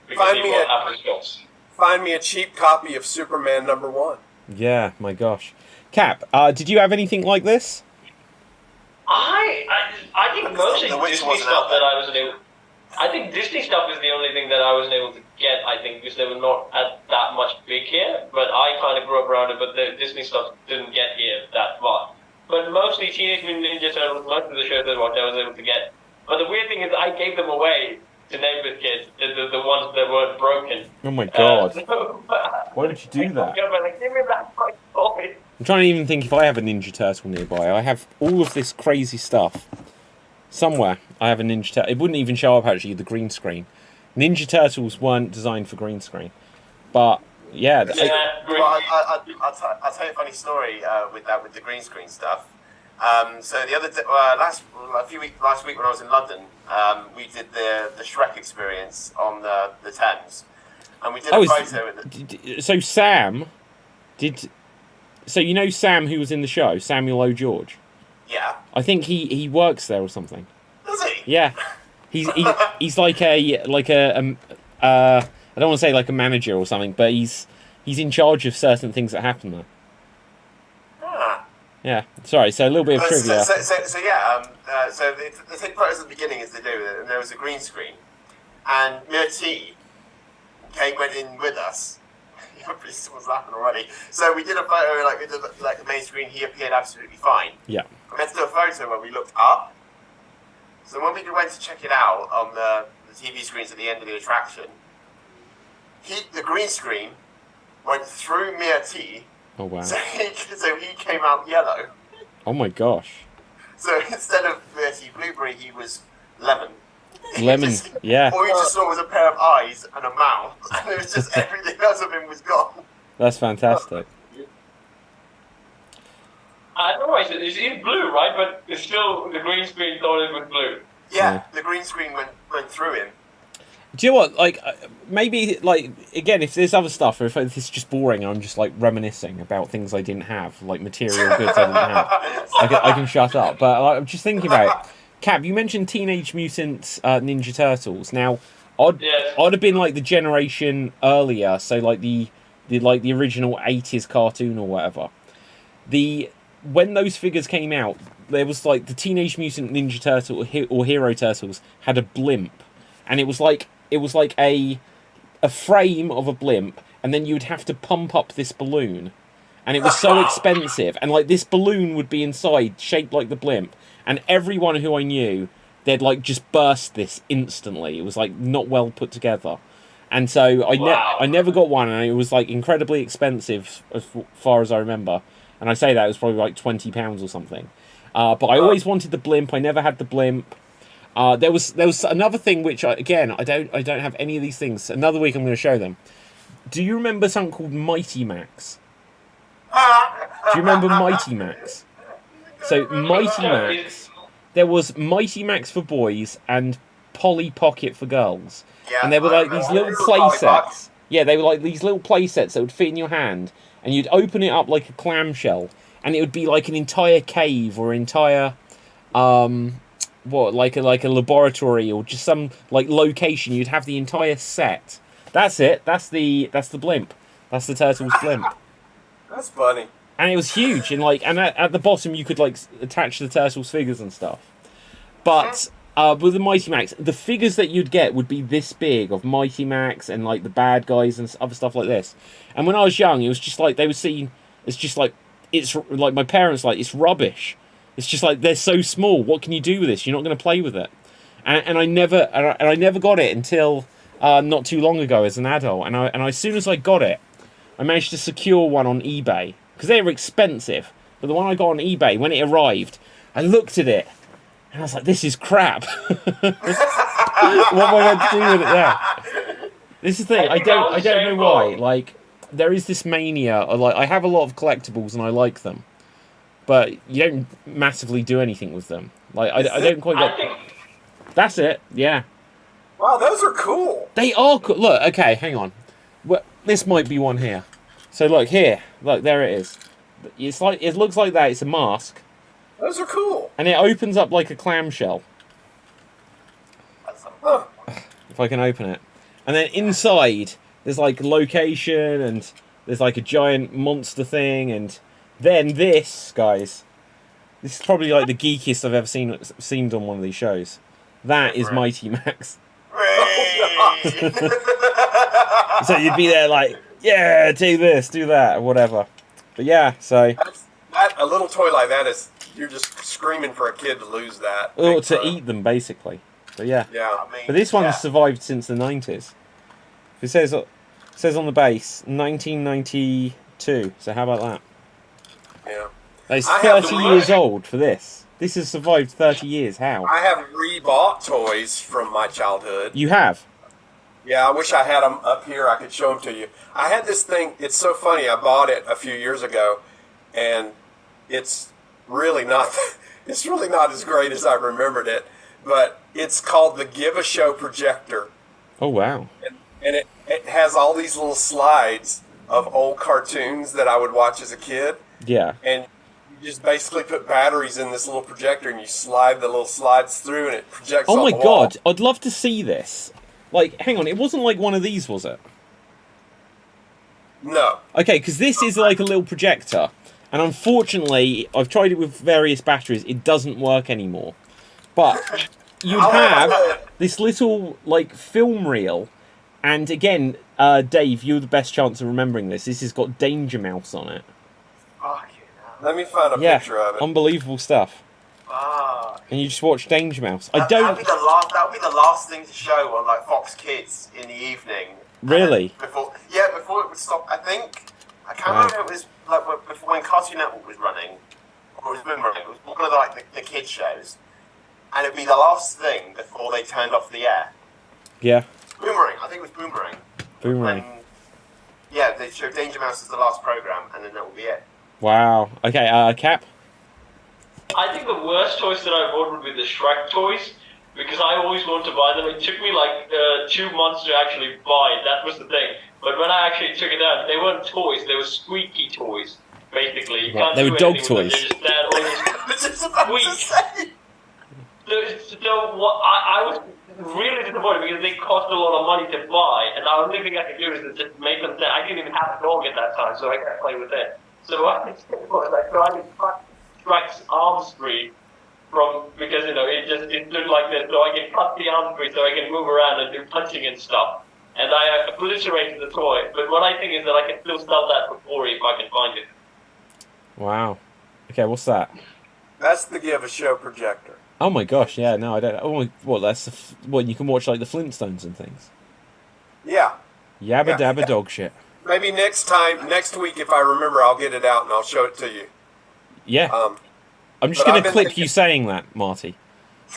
Because he bought Apple stocks. Find me a cheap copy of Superman #1. Yeah, my gosh. Cap, did you have anything like this? I think mostly The Witcher Disney wasn't stuff out that there. I wasn't able. I think Disney stuff is the only thing that I wasn't able to get. I think because they were not that much big here. But I kind of grew up around it. But the Disney stuff didn't get here that much. But mostly Teenage Mutant Ninja Turtles, most of the shows I watched, I was able to get. But the weird thing is, I gave them away to neighborhood kids, the ones that weren't broken. Oh my god. So, Why would you do that? Like, give me back my toy. I'm trying to even think if I have a Ninja Turtle nearby. I have all of this crazy stuff. Somewhere I have a Ninja Turtle. It wouldn't even show up actually, the green screen. Ninja Turtles weren't designed for green screen. But, yeah. Green. Well, I'll tell you a funny story with the green screen stuff. So the other last week when I was in London, we did the Shrek experience on the Thames, and we did a photo. So Sam did. So you know Sam who was in the show, Samuel O. George. Yeah. I think he works there or something. Does he? Yeah, he's like a I don't want to say like a manager or something, but he's in charge of certain things that happen there. Ah. Yeah, sorry. So a little bit of trivia. So they take photos at the beginning as they do, and there was a green screen, and Murti went in with us. What's happened already? So we did a photo, we did the main screen. He appeared absolutely fine. Yeah. We had to do a photo where we looked up. So when we went to check it out on the TV screens at the end of the attraction, the green screen went through Murti. Oh wow. So he came out yellow. Oh my gosh. So instead of Bertie Blueberry, he was Lemon. Lemon, yeah. All you just saw was a pair of eyes and a mouth, and it was just everything else of him was gone. That's fantastic. I don't know why it's in blue, right? But it's still the green screen thought it was blue. Yeah, the green screen went through him. Do you know what? Like, maybe, like, again, if there's other stuff, or if it's just boring, I'm just, like, reminiscing about things I didn't have, like, material goods I didn't have. I can shut up. But I'm just thinking about it. Cap, you mentioned Teenage Mutant Ninja Turtles. Now, I'd have been, like, the generation earlier, so, like, the original 80s cartoon or whatever. When those figures came out, there was, like, the Teenage Mutant Ninja Turtle or Hero Turtles had a blimp. And it was like a frame of a blimp, and then you would have to pump up this balloon, and it was so expensive. And like this balloon would be inside, shaped like the blimp, and everyone who I knew, they'd like just burst this instantly. It was like not well put together, and so I never got one, and it was like incredibly expensive as far as I remember. And I say that it was probably like £20 or something. But I always wanted the blimp. I never had the blimp. There was another thing which I don't have any of these things. Another week I'm going to show them. Do you remember something called Mighty Max? Do you remember Mighty Max? So Mighty Max, there was Mighty Max for boys and Polly Pocket for girls. Yeah, And they were like these little play Polly Pocket. sets. Yeah, they were like these little play sets that would fit in your hand, and you'd open it up like a clamshell, and it would be like an entire cave or entire, like a laboratory or just some like location. You'd have the entire set. That's it. That's the blimp. That's the turtle's blimp. That's funny. And it was huge, and at the bottom you could like attach the turtles' figures and stuff. But with the Mighty Max, the figures that you'd get would be this big of Mighty Max and like the bad guys and other stuff like this. And when I was young, it was just like they were seeing. It's just like it's like my parents like it's rubbish. It's just like they're so small. What can you do with this? You're not going to play with it. And I never got it until not too long ago as an adult. And as soon as I got it, I managed to secure one on eBay because they were expensive. But the one I got on eBay, when it arrived, I looked at it and I was like, "This is crap." What am I going to do with it now? This is the thing. I don't know why. Like, there is this mania. Like, I have a lot of collectibles and I like them, but you don't massively do anything with them. Like, I don't quite get. That's it. Yeah. Wow, those are cool. They are cool. Look, okay, hang on. Well, this might be one here. So look here. Look, there it is. It's like it looks like that. It's a mask, Those are cool. and it opens up like a clamshell. Huh. If I can open it, and then inside there's like location, and there's like a giant monster thing, and then this, guys. This is probably like the geekiest I've ever seen on one of these shows. That is Mighty Max. So you'd be there like, yeah, do this, do that, or whatever. But yeah, so A little toy like that is, you're just screaming for a kid to lose that. or to eat them basically. But yeah. Yeah. I mean, But this one's yeah. survived since the 90s. It says on the base 1992. So how about that? Yeah. It's I have 30 the years worst- old for this. This has survived 30 years. How? I have rebought toys from my childhood. You have? Yeah, I wish I had them up here. I could show them to you. I had this thing. It's so funny. I bought it a few years ago, and it's really not. It's really not as great as I remembered it. But it's called the Give a Show projector, Oh, wow. and it has all these little slides of old cartoons that I would watch as a kid, Yeah. and you just basically put batteries in this little projector, and you slide the little slides through, and it projects. Oh on my the wall. god, I'd love to see this. Like, hang on, it wasn't like one of these, was it? No. Okay, because this is like a little projector. And unfortunately, I've tried it with various batteries. It doesn't work anymore. But you'd have this little, like, film reel. And again, Dave, you're the best chance of remembering this. This has got Danger Mouse on it. Fuck you now. Let me find a Yeah, picture of it. unbelievable stuff. Fuck. And you just watch Danger Mouse. I That don't... would be the last thing to show on like Fox Kids in the evening. Really? Before it would stop. I can't Wow. remember if it was like before when Cartoon Network was running, or it was Boomerang. It was one of the kids shows, and it'd be the last thing before they turned off the air. Yeah, Boomerang. I think it was Boomerang. Boomerang. Yeah, they showed Danger Mouse as the last program, and then that would be it. Wow. Okay, Cap? I think the worst toys that I bought would be the Shrek toys, because I always wanted to buy them. It took me like 2 months to actually buy it. That was the thing. But when I actually took it out, they weren't toys. They were squeaky toys, basically. You What? can't They do were dog anything with them. toys? They just stand on this I was just about to Squeak. say. So what I was really disappointed because they cost a lot of money to buy, and the only thing I could do is just make them. I didn't even have a dog at that time, so I can't play with it. So I tried to cut Shrek's arm free from because it looked like this, so I can cut the arm free so I can move around and do punching and stuff. And I obliterated the toy. But what I think is that I can still sell that for $40 if I can find it. Wow. Okay, what's that? That's the Give a Show projector. Oh my gosh, yeah, no, I don't. Oh my, what? That's what you can watch like the Flintstones and things. Yeah. Yabba Yeah. dabba dog shit. Maybe next week, if I remember, I'll get it out and I'll show it to you. Yeah, I'm just but gonna I've been clip thinking- you saying that, Marty.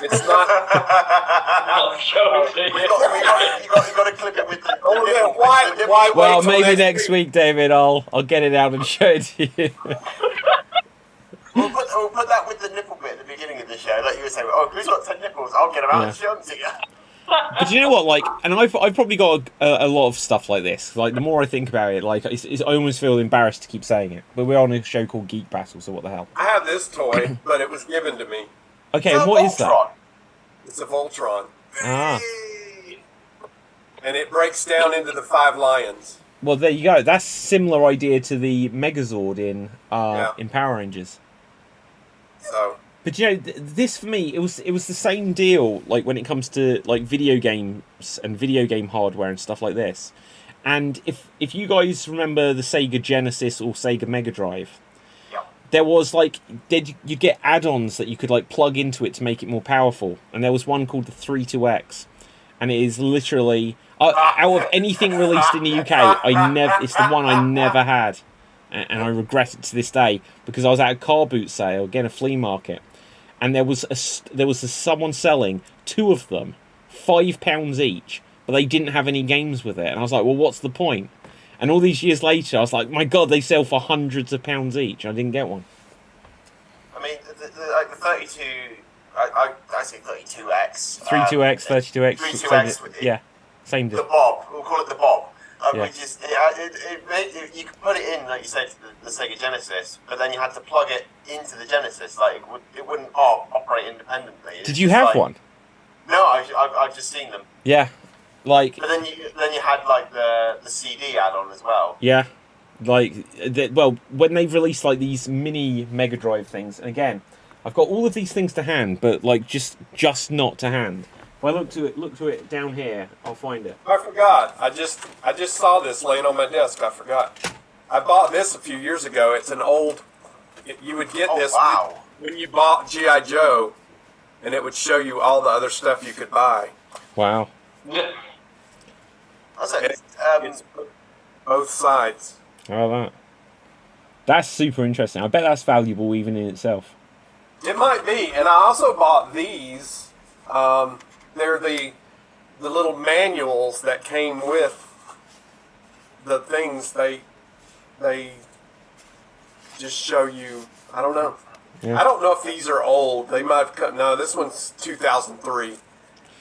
It's not. I'll show it to you. You got to clip it with the. Oh, yeah, why Well, wait till maybe next week, David, I'll get it out and show it to you. We'll put that with the nipple bit at the beginning of the show. Like you were saying, oh, who's got 10 nipples? I'll get them out and show them to you. But you know what? Like, and I've probably got a lot of stuff like this. Like, the more I think about it, like, I almost feel embarrassed to keep saying it. But we're on a show called Geek Battle, so what the hell? I have this toy, but it was given to me. Okay, It's and a what is that? Voltron. It's a Voltron, Ah, and it breaks down into the 5 lions. well, there you go. That's similar idea to the Megazord in Power Rangers. So But you know, this for me, it was the same deal. Like when it comes to like video games and video game hardware and stuff like this. And if you guys remember the Sega Genesis or Sega Mega Drive, there was like you'd get add-ons that you could like plug into it to make it more powerful. And there was one called the 32X, and it is literally out of anything released in the UK, it's the one I never had, and I regret it to this day because I was at a car boot sale, again a flea market. And there was someone selling 2 of them, £5 each, but they didn't have any games with it. And I was like, well, what's the point? And all these years later, I was like, my God, they sell for hundreds of pounds each. I didn't get one. I mean, like the 32, I say 32X. 32X, 32X. 32X. Yeah, same The deal. Bob, we'll call it the Bob. Yeah. Which is, you could put it in, like you said, the Sega Genesis, but then you had to plug it into the Genesis. Like it wouldn't operate independently. Did you have one? No, I've just seen them. Yeah, like. But then you had like the CD add-on as well. Yeah, like well, when they released like these mini Mega Drive things, and again, I've got all of these things to hand, but like just not to hand. If I look to it down here, I'll find it. I forgot. I just saw this laying on my desk. I forgot. I bought this a few years ago. It's an old. You would get this when you bought G.I. Joe, and it would show you all the other stuff you could buy. Wow. It's both sides. How about that? That's super interesting. I bet that's valuable even in itself. It might be. And I also bought these. They're the little manuals that came with the things. They just show you. I don't know. Yeah. I don't know if these are old. They might have cut. No, this one's 2003. It's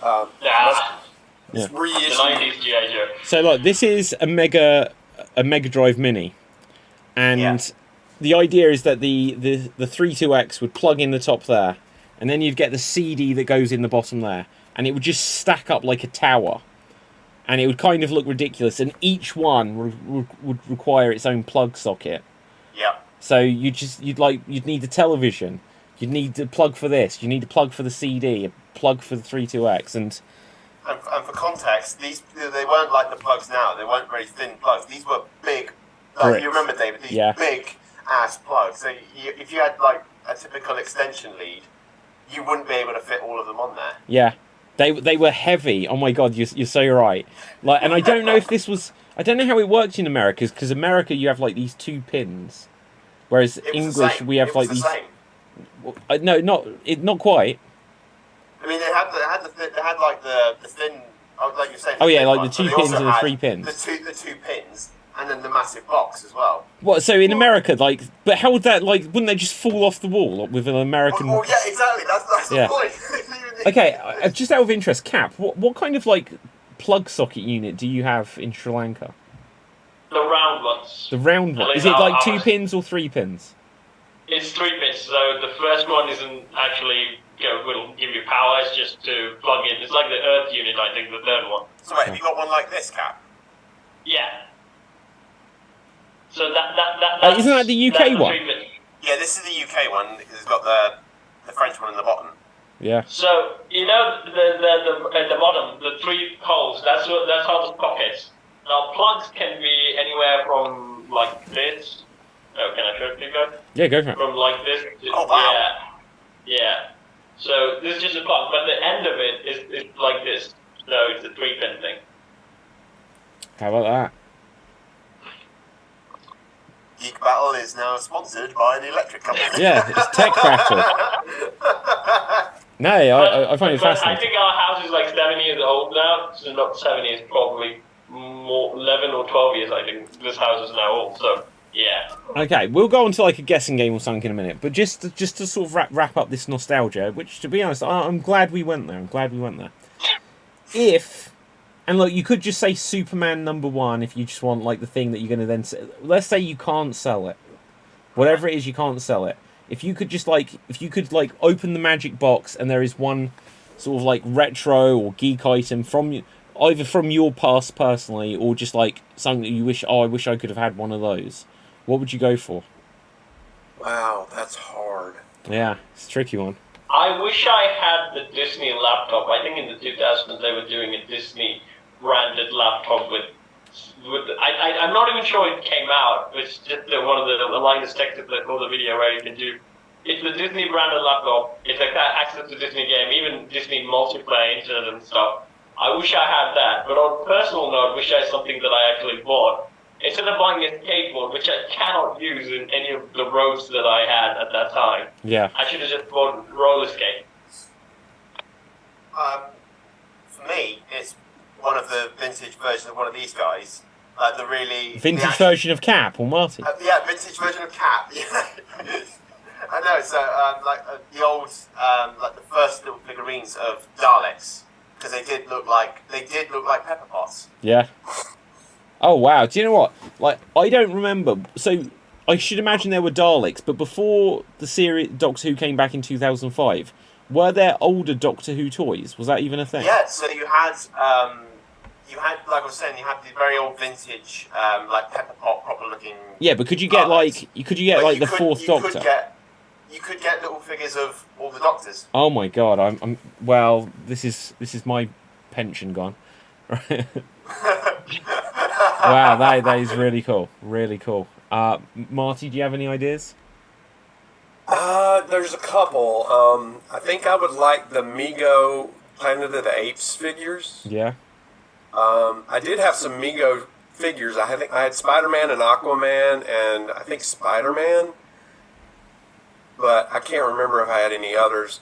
The reissued. 90s G.I. Joe. So like this is a Mega Drive Mini, and the idea is that the 32X would plug in the top there, and then you'd get the CD that goes in the bottom there, and it would just stack up like a tower, and it would kind of look ridiculous, and each one would require its own plug socket. Yeah. So you'd need the television, you'd need the plug for this, you need a plug for the CD, a plug for the 32X, and for context, they weren't like the plugs now. They weren't very thin plugs. These were big. Like, you remember, David? These big ass plugs. So if you had like a typical extension lead, you wouldn't be able to fit all of them on there. yeah, they were heavy. Oh my God, you're so right. Like, and I don't know if this was. I don't know how it worked in America, because America you have like these 2 pins, whereas English we have like these. No, not quite. I mean, they had like the thin, like you're saying. Oh yeah, like ones, the 2 pins and the 3 pins. The two pins, and then the massive box as well. What? So in America, like, but how would that like? Wouldn't they just fall off the wall with an American? Well, yeah, exactly. That's the point. Okay, just out of interest, Cap, what kind of like plug socket unit do you have in Sri Lanka? The round ones. The round one. Is it like 2 pins or 3 pins? It's 3 pins. So the first one isn't actually will give you power. It's just to plug in. It's like the Earth unit, I think, the third one. So wait, have you got one like this, Cap? Yeah. So that's, isn't that the UK that's the one? 3 pins. Yeah, this is the UK one because it's got the French one in the bottom. Yeah. So you know the at the bottom, the 3 holes. That's how the pockets. Now plugs can be anywhere from like this. Oh, can I show it to you guys? Yeah, go for it. From like this. Oh, wow. Yeah. So this is just a plug, but the end of it is like this. So it's a 3-pin thing. How about that? Geek Battle is now sponsored by the electric company. Yeah, it's Tech Battle. No, I find it But I fascinating. think our house is like 7 years old now. So not 7 years, probably more 11 or 12 years. I think this house is now old. So yeah. Okay, we'll go on to like a guessing game or something in a minute, but just to sort of wrap up this nostalgia, which to be honest, I'm glad we went there. And look, you could just say Superman #1 if you just want like the thing that you're going to then sell. Let's say you can't sell it. Whatever it is, you can't sell it. If you could open the magic box and there is one sort of like retro or geek item from you, either from your past personally or just like something that you wish, I wish I could have had one of those. What would you go for? Wow, that's hard. Yeah, it's a tricky one. I wish I had the Disney laptop. I think in the 2000s they were doing a Disney branded laptop with I'm not even sure it came out. It's just one of the Linus Tech Tips for the video where you can do. It's the Disney branded laptop. It's like that access to Disney game, even Disney multiplayer internet and stuff. I wish I had that. But on a personal note, I wish I had something that I actually bought. Instead of buying a skateboard, which I cannot use in any of the roads that I had at that time, Yeah. I should have just bought roller skate. For me, it's one of the vintage versions of one of these guys. The really... Vintage version of Cap or Marty? Yeah, vintage version of Cap. Yeah. I know, so the old, like the first little figurines of Daleks, because they did look like pepper pots. Yeah. Oh wow! Do you know what? Like, I don't remember. So I should imagine there were Daleks, but before the series Doctor Who came back in 2005, were there older Doctor Who toys? Was that even a thing? Yeah. So you had like I was saying, you had the very old vintage, like pepper pot, proper looking. Yeah, but could you get Daleks. the fourth Doctor? You could get little figures of all the Doctors. Oh my god! I'm well. This is my pension gone. Right. Wow, that is really cool. Really cool. Marty, do you have any ideas? There's a couple. I think I would like the Mego Planet of the Apes figures. Yeah. I did have some Mego figures. I think I had Spider-Man and Aquaman, and I think Spider-Man. But I can't remember if I had any others.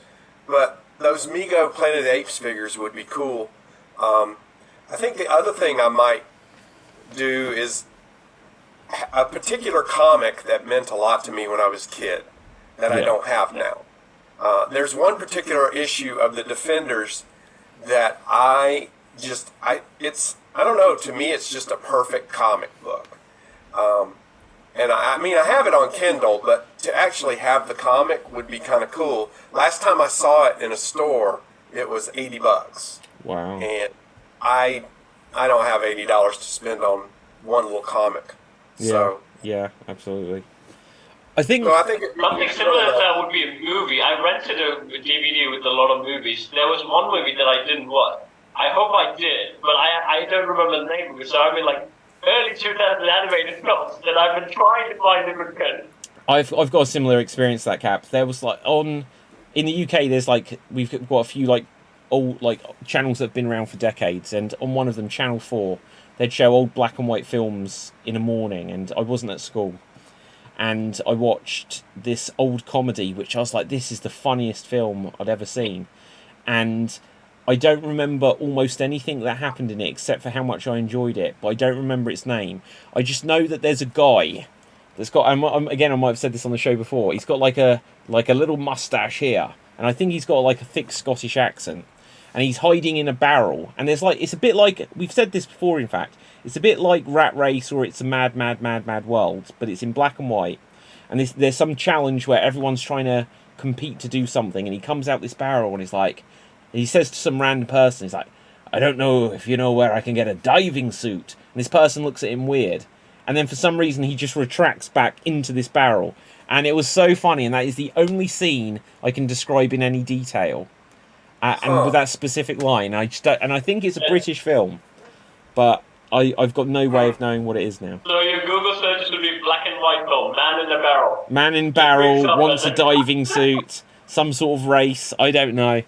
But those Mego Planet of the Apes figures would be cool. I think the other thing I might do is a particular comic that meant a lot to me when I was a kid that I don't have now. There's one particular issue of the Defenders that I don't know, to me it's just a perfect comic book. And I mean, I have it on Kindle, but to actually have the comic would be kind of cool. Last time I saw it in a store, it was $80. Wow. And I don't have $80 to spend on one little comic. Yeah. So yeah, absolutely. I think something similar to that would be a movie. I rented a DVD with a lot of movies. There was one movie that I didn't watch. I hope I did, but I don't remember the name of it. So I mean, like early 2000 animated films that I've been trying to find a good cut. I've got a similar experience to that, Cap. There was like in the UK, there's like we've got a few like old like channels that have been around for decades, and on one of them, Channel 4, they'd show old black and white films in the morning, and I wasn't at school, and I watched this old comedy which I was like, this is the funniest film I'd ever seen, and I don't remember almost anything that happened in it except for how much I enjoyed it, but I don't remember its name. I just know that there's a guy that's got, again, I might have said this on the show before, he's got like a little mustache here, and I think he's got like a thick Scottish accent, and he's hiding in a barrel, and there's like, it's a bit like, we've said this before in fact, it's a bit like Rat Race or It's a Mad, Mad, Mad, Mad World, but it's in black and white, and there's some challenge where everyone's trying to compete to do something, and he comes out this barrel, and he's like, he says to some random person, he's like, I don't know if you know where I can get a diving suit, and this person looks at him weird, and then for some reason he just retracts back into this barrel, and it was so funny, and that is the only scene I can describe in any detail. And with that specific line, I think it's a British film, but I've got no way of knowing what it is now. So your Google search should be black and white film, Man in a Barrel. Man in Barrel, wants a diving suit, some sort of race, I don't know.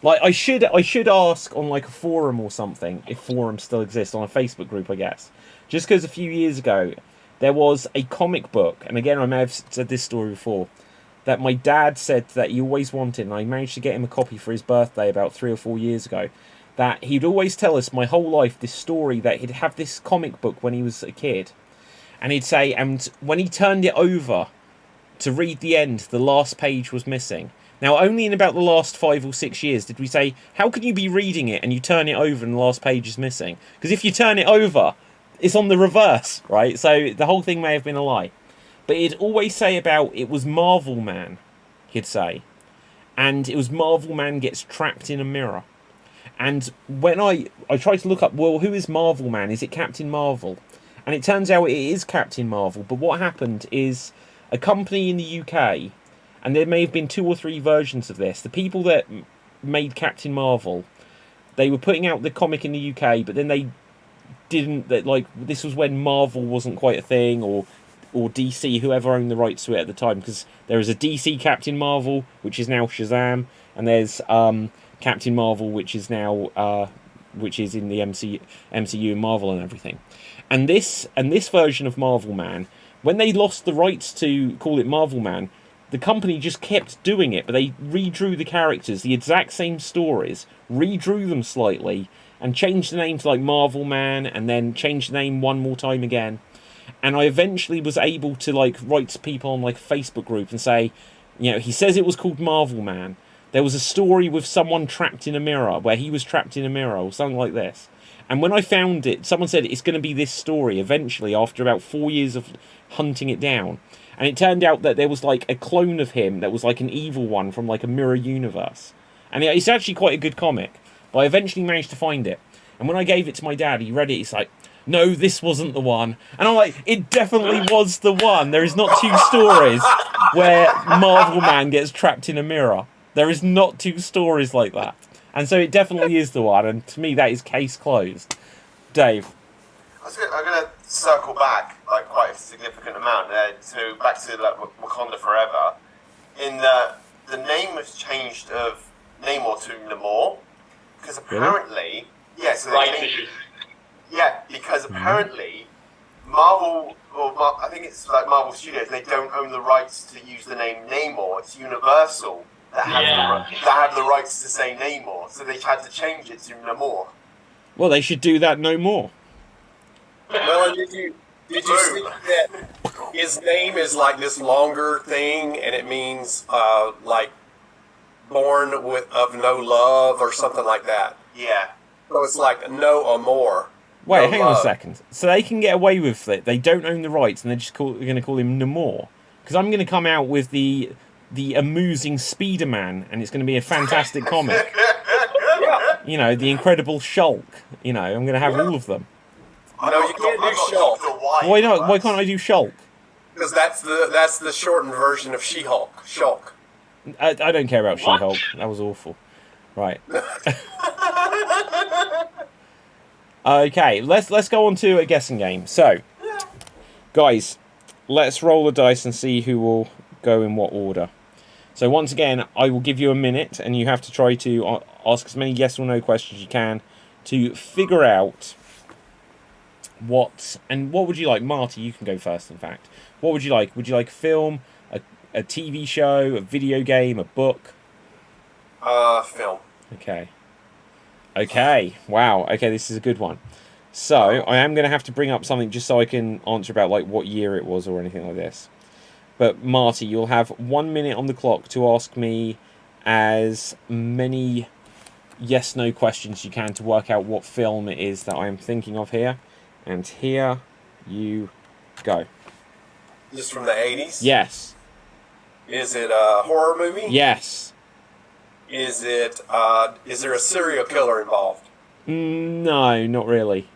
Like, I should ask on like a forum or something, if forums still exist, on a Facebook group, I guess. Just because a few years ago, there was a comic book, and again, I may have said this story before, that my dad said that he always wanted, and I managed to get him a copy for his birthday about 3 or 4 years ago, that he'd always tell us my whole life this story that he'd have this comic book when he was a kid, and he'd say, and when he turned it over, to read the end, the last page was missing. Now, only in about the last 5 or 6 years did we say, how can you be reading it and you turn it over and the last page is missing? Because if you turn it over, it's on the reverse, right? So the whole thing may have been a lie. But he'd always say about, it was Marvel Man, he'd say. And it was Marvel Man gets trapped in a mirror. And when I tried to look up, well, who is Marvel Man? Is it Captain Marvel? And it turns out it is Captain Marvel. But what happened is a company in the UK, and there may have been 2 or 3 versions of this, the people that made Captain Marvel, they were putting out the comic in the UK, but then they didn't, like, this was when Marvel wasn't quite a thing, or DC, whoever owned the rights to it at the time, because there is a DC Captain Marvel, which is now Shazam, and there's Captain Marvel, which is now which is in the MCU and Marvel and everything. And this version of Marvel Man, when they lost the rights to call it Marvel Man, the company just kept doing it, but they redrew the characters, the exact same stories, redrew them slightly, and changed the name to like Marvel Man, and then changed the name one more time again. And I eventually was able to like write to people on like a Facebook group and say, you know, he says it was called Marvel Man. There was a story with someone trapped in a mirror, where he was trapped in a mirror, or something like this. And when I found it, someone said it's going to be this story eventually, after about 4 years of hunting it down. And it turned out that there was like a clone of him that was like an evil one from like a mirror universe. And it's actually quite a good comic. But I eventually managed to find it. And when I gave it to my dad, he read it, he's like, no, this wasn't the one. And I'm like, it definitely was the one. There is not 2 stories where Marvel Man gets trapped in a mirror. There is not 2 stories like that. And so it definitely is the one. And to me, that is case closed. Dave. I'm going to circle back like quite a significant amount to back to like Wakanda Forever. In the name was changed of Namor to Namor, because apparently, yes, yeah, so yeah, because apparently Marvel, I think it's like Marvel Studios, they don't own the rights to use the name Namor. It's Universal that have the rights to say Namor, so they had to change it to Namor. Well, they should do that no more. Well, did you see that his name is like this longer thing, and it means like born of no love or something like that? Yeah. So it's like no amor. Wait, no hang love. on a second. So they can get away with it. They don't own the rights, and they're just going to call him Namor. Because I'm going to come out with the amusing Spider-Man, and it's going to be a fantastic comic. Yeah. You know, the Incredible Shulk. You know, I'm going to have all of them. No, you can't do Shulk. Why not? Why can't I do Shulk? Because that's the shortened version of She-Hulk. Shulk. I don't care about She-Hulk. That was awful. Right. Okay, let's go on to a guessing game. So, guys, let's roll the dice and see who will go in what order. So once again, I will give you a minute, and you have to try to ask as many yes or no questions you can to figure out what would you like. Marty, you can go first, in fact. What would you like? Would you like a film, a TV show, a video game, a book? Film. Okay. Wow. Okay, this is a good one. So, I am going to have to bring up something just so I can answer about like what year it was or anything like this. But Marty, you'll have 1 minute on the clock to ask me as many yes/no questions you can to work out what film it is that I am thinking of here. And here you go. Just from the 80s? Yes. Is it a horror movie? Yes. Is there a serial killer involved? No, not really.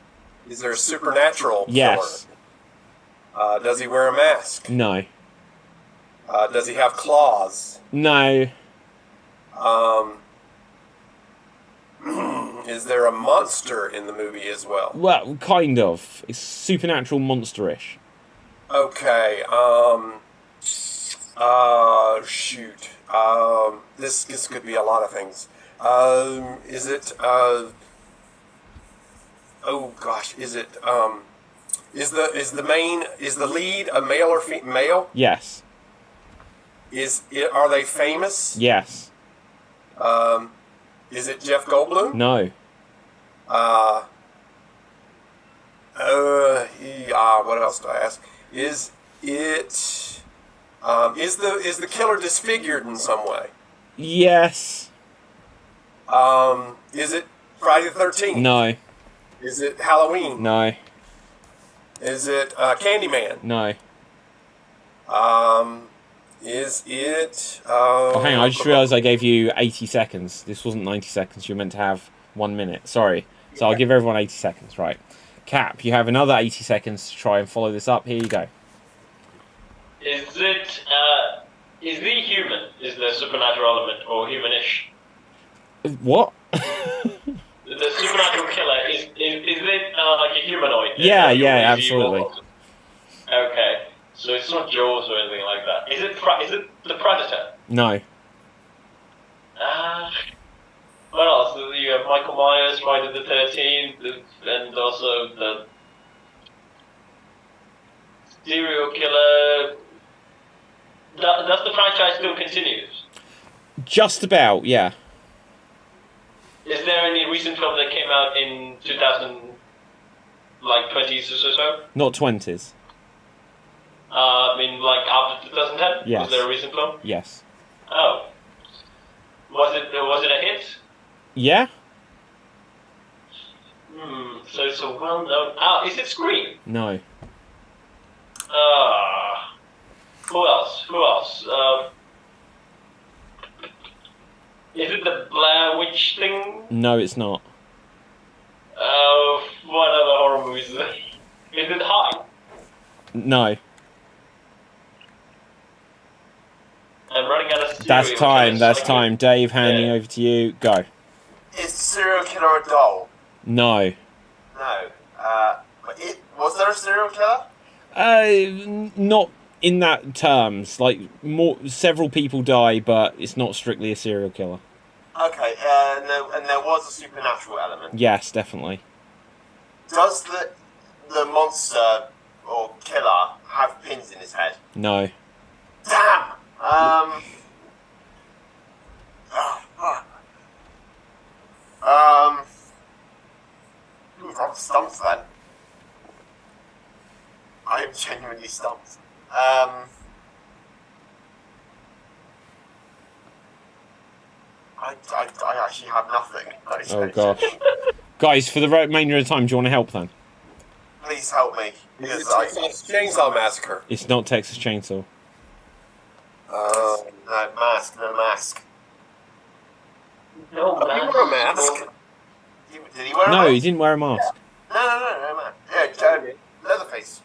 Is there a supernatural Yes. killer? Does he wear a mask? No. Does he have claws? No. Is there a monster in the movie as well? Well, kind of. It's supernatural monsterish. Okay. Shoot. This could be a lot of things. Is it? Oh gosh. Is it? Is the lead a male or female? Yes. Are they famous? Yes. Is it Jeff Goldblum? No. What else do I ask? Is it? Is the killer disfigured in some way? Yes. Is it Friday the 13th? No. Is it Halloween? No. Is it Candyman? No. Is it? Oh, hang on. I just realised I gave you 80 seconds. This wasn't 90 seconds. You were meant to have 1 minute. Sorry. So I'll give everyone 80 seconds. Right. Cap, you have another 80 seconds to try and follow this up. Here you go. Is the human, is the supernatural element, or humanish? What? The supernatural killer, is it like a humanoid? Yeah, Is he absolutely. Okay, so it's not Jaws or anything like that. Is it the Predator? No. What else? You have Michael Myers, Friday the 13th, and also the serial killer. Does the franchise still continue? Just about, yeah. Is there any recent film that came out in 20s or so? Not 20s. I mean, like after 2010? Yes. Was there a recent film? Yes. Oh. Was it a hit? Yeah? So it's a well-known... Ah, is it Scream? No. Who else? Is it the Blair Witch thing? No, it's not. What other horror movies is there? Is it High? No. I'm running out of cereal. That's time. That's time. Dave, handing over to you. Go. Is the serial killer a doll? No. No. Was there a serial killer? Not in that terms. Like, several people die, but it's not strictly a serial killer. Okay, and there was a supernatural element. Yes, definitely. Does the monster or killer have pins in his head? No. Damn! I'm stumped then. I am genuinely stumped. I actually have nothing. Oh, gosh. Guys, for the remainder of the time, do you want to help then? Please help me. Is it Texas Chainsaw Massacre? It's not Texas Chainsaw. No mask. No He wore a mask. Did he wear a No, mask? he didn't wear a mask. No mask. Yeah, Leatherface.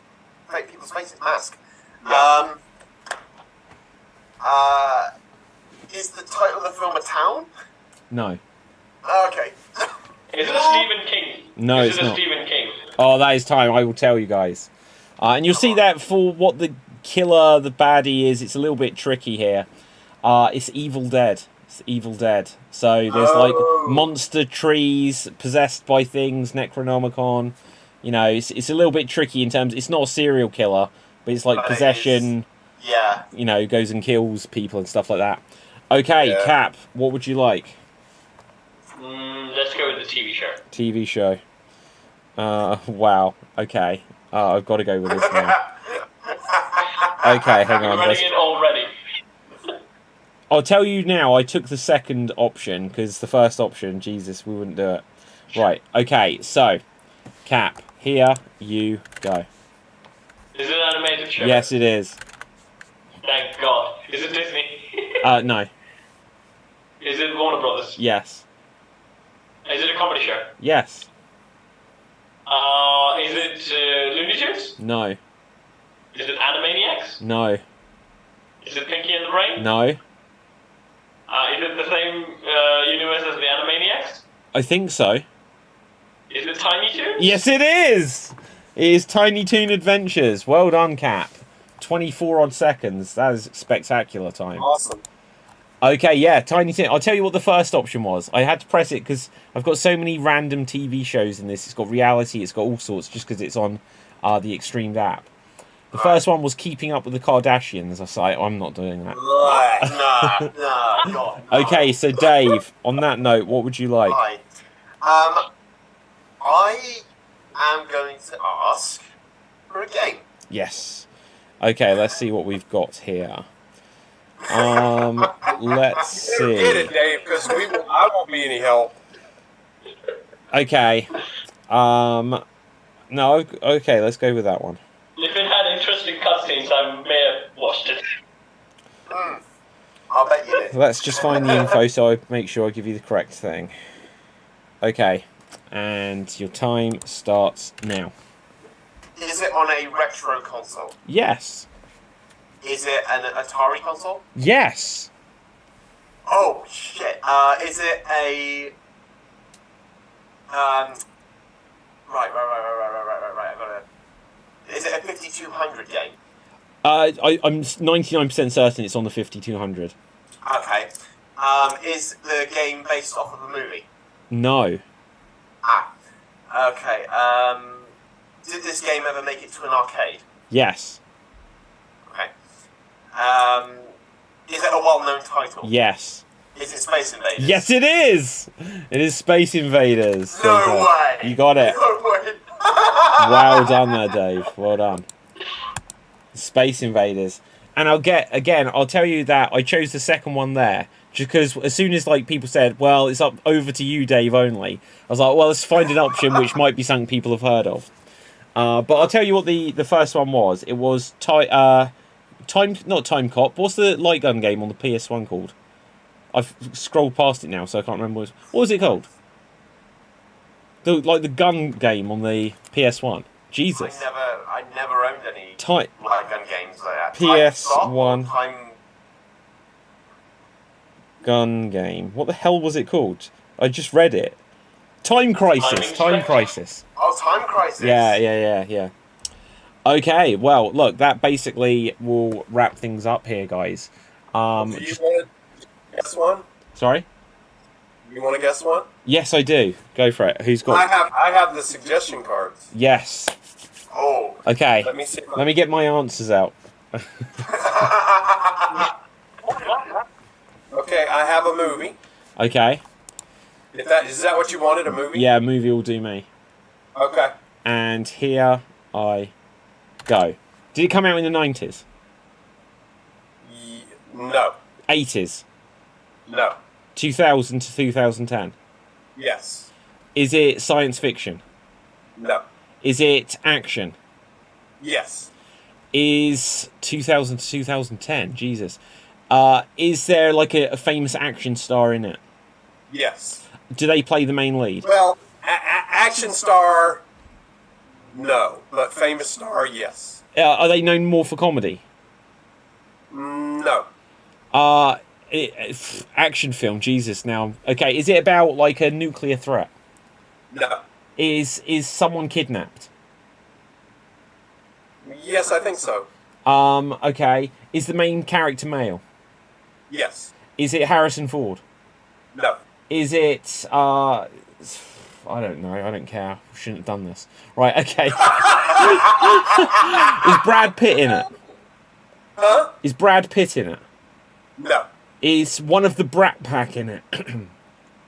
Fake people's faces, mask. Is the title of the film a town? No. Okay. Is it a Stephen King? No, is it's it a not. Stephen King? Oh, that is time. I will tell you guys. And you'll see that for what the killer, the baddie is, it's a little bit tricky here. It's Evil Dead. It's Evil Dead. So there's like monster trees, possessed by things, Necronomicon. You know, it's a little bit tricky in terms... It's not a serial killer, but it's like possession. Yeah. You know, goes and kills people and stuff like that. Okay, Yeah. Cap, what would you like? Let's go with the TV show. TV show. Wow. Okay. I've got to go with this now. Okay, hang You're on. running it already. I'll tell you now, I took the second option, because the first option, Jesus, we wouldn't do it. Right, okay, so, Cap, here you go. Is it an animated show? Yes, it is. Thank God. Is it Disney? No. Is it Warner Brothers? Yes. Is it a comedy show? Yes. Is it Looney Tunes? No. Is it Animaniacs? No. Is it Pinky and the Brain? No. Is it the same universe as the Animaniacs? I think so. Is it Tiny Toons? Yes, it is! It is Tiny Toon Adventures. Well done, Cap. 24 odd seconds. That is spectacular time. Awesome. Okay, yeah, Tiny Toon. I'll tell you what the first option was. I had to press it because I've got so many random TV shows in this. It's got reality, it's got all sorts, just because it's on the Extreme app. The first one was Keeping Up with the Kardashians. I was like, I'm not doing that. Nah, God. No. Okay, so Dave, on that note, what would you like? Right. I am going to ask for a game. Yes. Okay, let's see what we've got here. Let's see. Get it, Dave, because I won't be any help. Okay. No. Okay, let's go with that one. If it had interesting cutscenes, I may have watched it. I'll bet you did. Let's just find the info so I make sure I give you the correct thing. Okay, and your time starts now. Is it on a retro console? Yes. Is it an Atari console? Yes. Oh shit! Is it a right? I got it. Is it a 5200 game? I'm 99% certain it's on the 5200. Okay. Is the game based off of a movie? No. Okay. Did this game ever make it to an arcade? Yes. Okay. Is it a well-known title? Yes. Is it Space Invaders? Yes, it is. It is Space Invaders. No way. You got it. No way. Well done there, Dave. Well done. Space Invaders. And I'll tell you that I chose the second one there just because as soon as like people said, well, it's up over to you, Dave, only, I was like, well, let's find an option which might be something people have heard of. But I'll tell you what the first one was. It was not Time Cop. What's the light gun game on the PS1 called? I've scrolled past it now, so I can't remember what was it called. The gun game on the PS1. Jesus. I never owned any Light gun games like that. PS1 Time gun game. What the hell was it called? I just read it. Time Crisis. Time Crisis. Oh, Time Crisis. Yeah. Okay, well, look, that basically will wrap things up here, guys. Do you want to guess one? Sorry? You want to guess one? Yes, I do. Go for it. Who's got? I have the suggestion cards. Yes. Oh. Okay. Let me see. Let me get my answers out. Okay, I have a movie. Okay. Is that what you wanted? A movie? Yeah, movie will do me. Okay. And here I go. Did it come out in the 90s? No. 80s? No. 2000 to 2010? Yes. Is it science fiction? No. Is it action? Yes. Is 2000 to 2010? Jesus. Is there like a famous action star in it? Yes. Do they play the main lead? Well, action star, no, but famous star, yes. Are they known more for comedy? No. Action film, Jesus. Now, okay. Is it about like a nuclear threat? No. Is someone kidnapped? Yes, I think so. Okay. Is the main character male? Yes. Is it Harrison Ford? No. Is it I don't know, I don't care. Shouldn't have done this. Right, okay. Is Brad Pitt in it? Huh? Is Brad Pitt in it? No. Is one of the Brat Pack in it?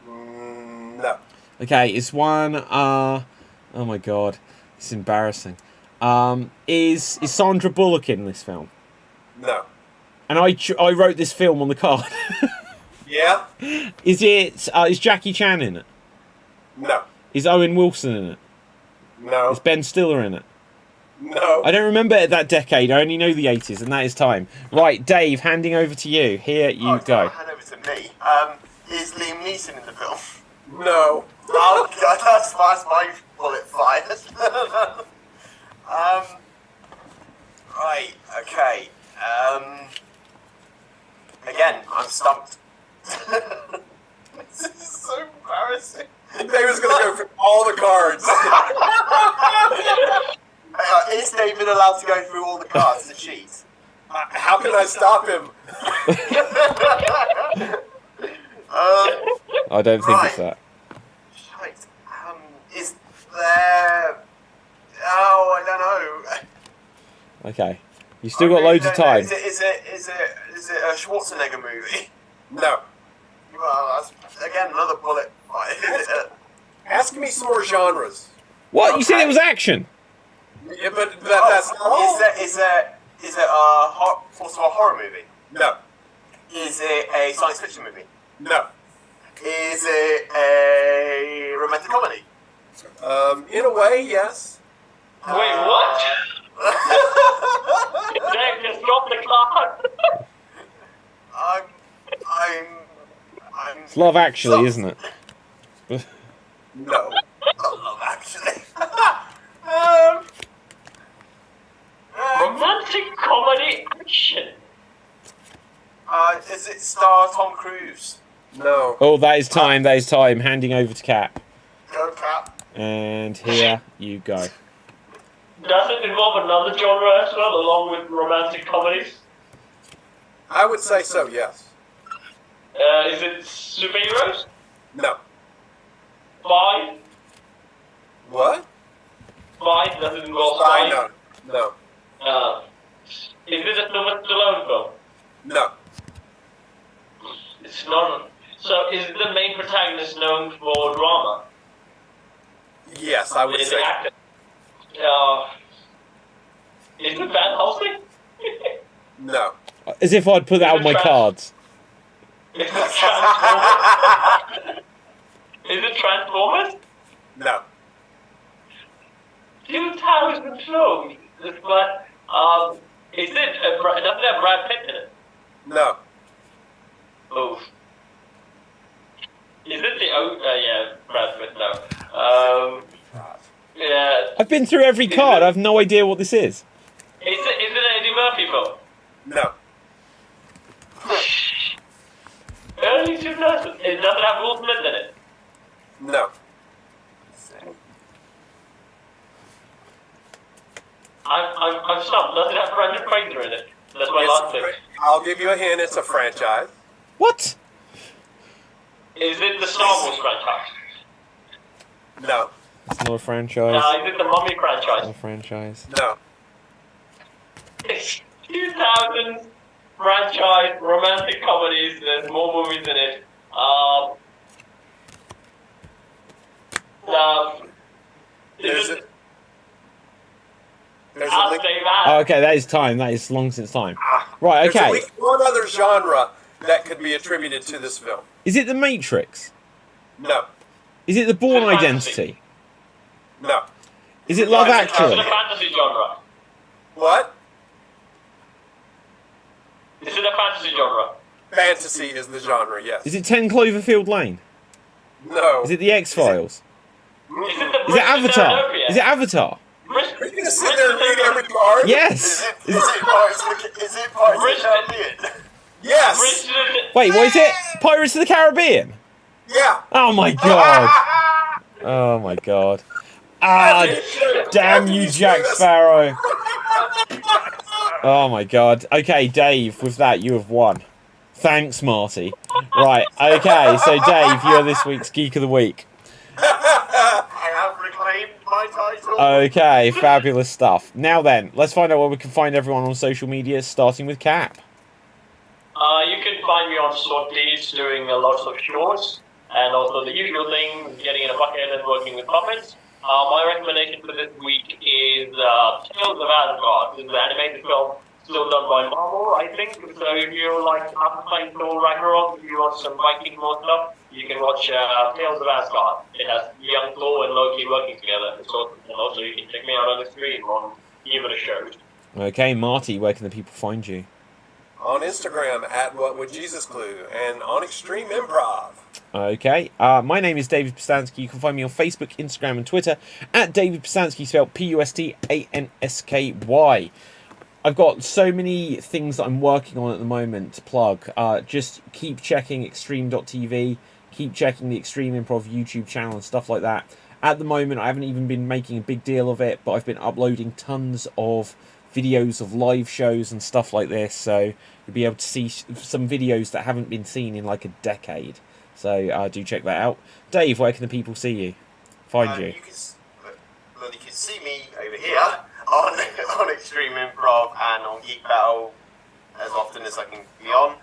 No. Okay, is one oh my god, it's embarrassing. Is Sandra Bullock in this film? No. And I wrote this film on the card. Yeah? Is Jackie Chan in it? No. Is Owen Wilson in it? No. Is Ben Stiller in it? No. I don't remember that decade. I only know the 80s, and that is time. Right, Dave, handing over to you. Here you go. Hand over to me. Is Liam Neeson in the film? No. Oh god, that's my bullet fired. Right, okay. Again, I'm stumped. This is so embarrassing. David's going to go through all the cards. Is David allowed to go through all the cards to cheat? How can I stop him? I don't think it's that. Shite. Is there... Oh, I don't know. Okay. You still got loads of time. Is it a Schwarzenegger movie? No. Well, that's, again, another bullet. Ask me some more genres. What? Okay. You said it was action? Yeah, but that's not all. Is there Is it also a horror movie? No. Is it a science fiction movie? No. Is it a romantic comedy? In a way, yes. Wait, what? Dave, just drop the clock. I'm. It's Love Actually, isn't it? No. Love Actually. Romantic comedy action. Does it star Tom Cruise? No. Oh, that is time. That is time. Handing over to Cap. Go Cap. And here you go. Does it involve another genre as well, along with romantic comedies? I would say so, yes. Is it superheroes? No. Spy? What? Spy? Does it involve I spy? No. Is it a Sylvester Stallone film? No. It's not. So, is the main protagonist known for drama? Yes, I would Is say. it actor? Is it Van Helsing? No. As if I'd put that on my cards. Is it Transformers? Is it Transformers? No. 2012. But is it? Doesn't it have Brad Pitt in it? No. Oh. Is it the yeah, Brad Pitt? No. Yeah. I've been through every card. I have no idea what this is. Is it an Eddie Murphy film? No. Early 2000. It doesn't have Will Smith in it. No. I'm stumped. Does it have Brendan Fraser in it? That's my last pick. I'll give you a hint. It's a franchise. What? Is it the Star Wars franchise? No. It's not a franchise. Is it the Mummy Not franchise? a franchise. No. It's 2000s franchise, romantic comedies. There's more movies in it. There's a I'll link. say that. Oh, okay, that is time. That is long since time. Right, There's at okay. least one other genre that could be attributed to this film. Is it The Matrix? No. Is it The Bourne Is it Identity? No. Is it Love Is it Actually? a fantasy genre? What? Is it a fantasy genre? Fantasy is the genre, yes. Is it 10 Cloverfield Lane? No. Is it The X-Files? Is it the Is it Avatar? Is it Avatar? Are you going to sit there and read every card? Yes! Is it Pirates of the Caribbean? Yes. Wait, what is it? Pirates of the Caribbean? Yeah. Oh my god. Oh my god. Ah, damn you, Jack Sparrow. Oh my god. Okay, Dave, with that, you have won. Thanks, Marty. Right, okay, so Dave, you're this week's Geek of the Week. I have reclaimed my title. Okay, fabulous stuff. Now then, let's find out where we can find everyone on social media, starting with Cap. You can find me on Slotties doing lots of shorts, and also the usual thing, getting in a bucket and working with puppets. My recommendation for this week is Tales of Asgard. This is an animated film still done by Marvel, I think. So if you like after playing Thor Ragnarok, if you want some Viking more stuff, you can watch Tales of Asgard. It has young Thor and Loki working together. It's awesome. And also you can check me out on the stream on even a show. Okay, Marty, where can the people find you? On Instagram at What Would Jesus Clue and on Extreme Improv. Okay, my name is David Pistansky. You can find me on Facebook, Instagram, and Twitter at David Pistansky, spelled Pustansky. I've got so many things that I'm working on at the moment to plug. Just keep checking extreme.tv, keep checking the Extreme Improv YouTube channel and stuff like that. At the moment, I haven't even been making a big deal of it, but I've been uploading tons of videos of live shows and stuff like this, so you'll be able to see some videos that haven't been seen in like a decade. So do check that out. Dave, where can the people see you? Find you? You can see me over here on Extreme Improv and on Geek Battle as often as I can be on.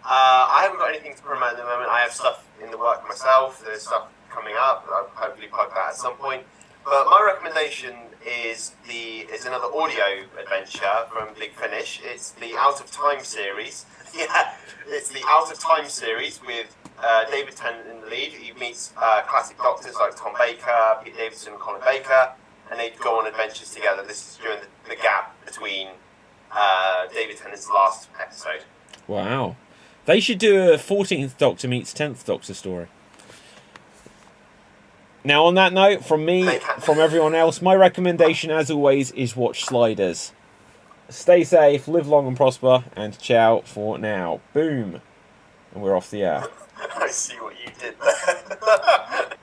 I haven't got anything to promote at the moment. I have stuff in the work myself. There's stuff coming up. I'll hopefully plug that at some point. But my recommendation is another audio adventure from Big Finish. It's the Out of Time series. Yeah, it's the Out of Time series with David Tennant in the lead. He meets classic doctors like Tom Baker, Pete Davidson, Colin Baker, and they go on adventures together. This is during the gap between David Tennant's last episode. Wow. They should do a 14th Doctor meets 10th Doctor story. Now, on that note, from me, from everyone else, my recommendation, as always, is watch Sliders. Stay safe, live long and prosper, and ciao for now. Boom. And we're off the air. I see what you did there.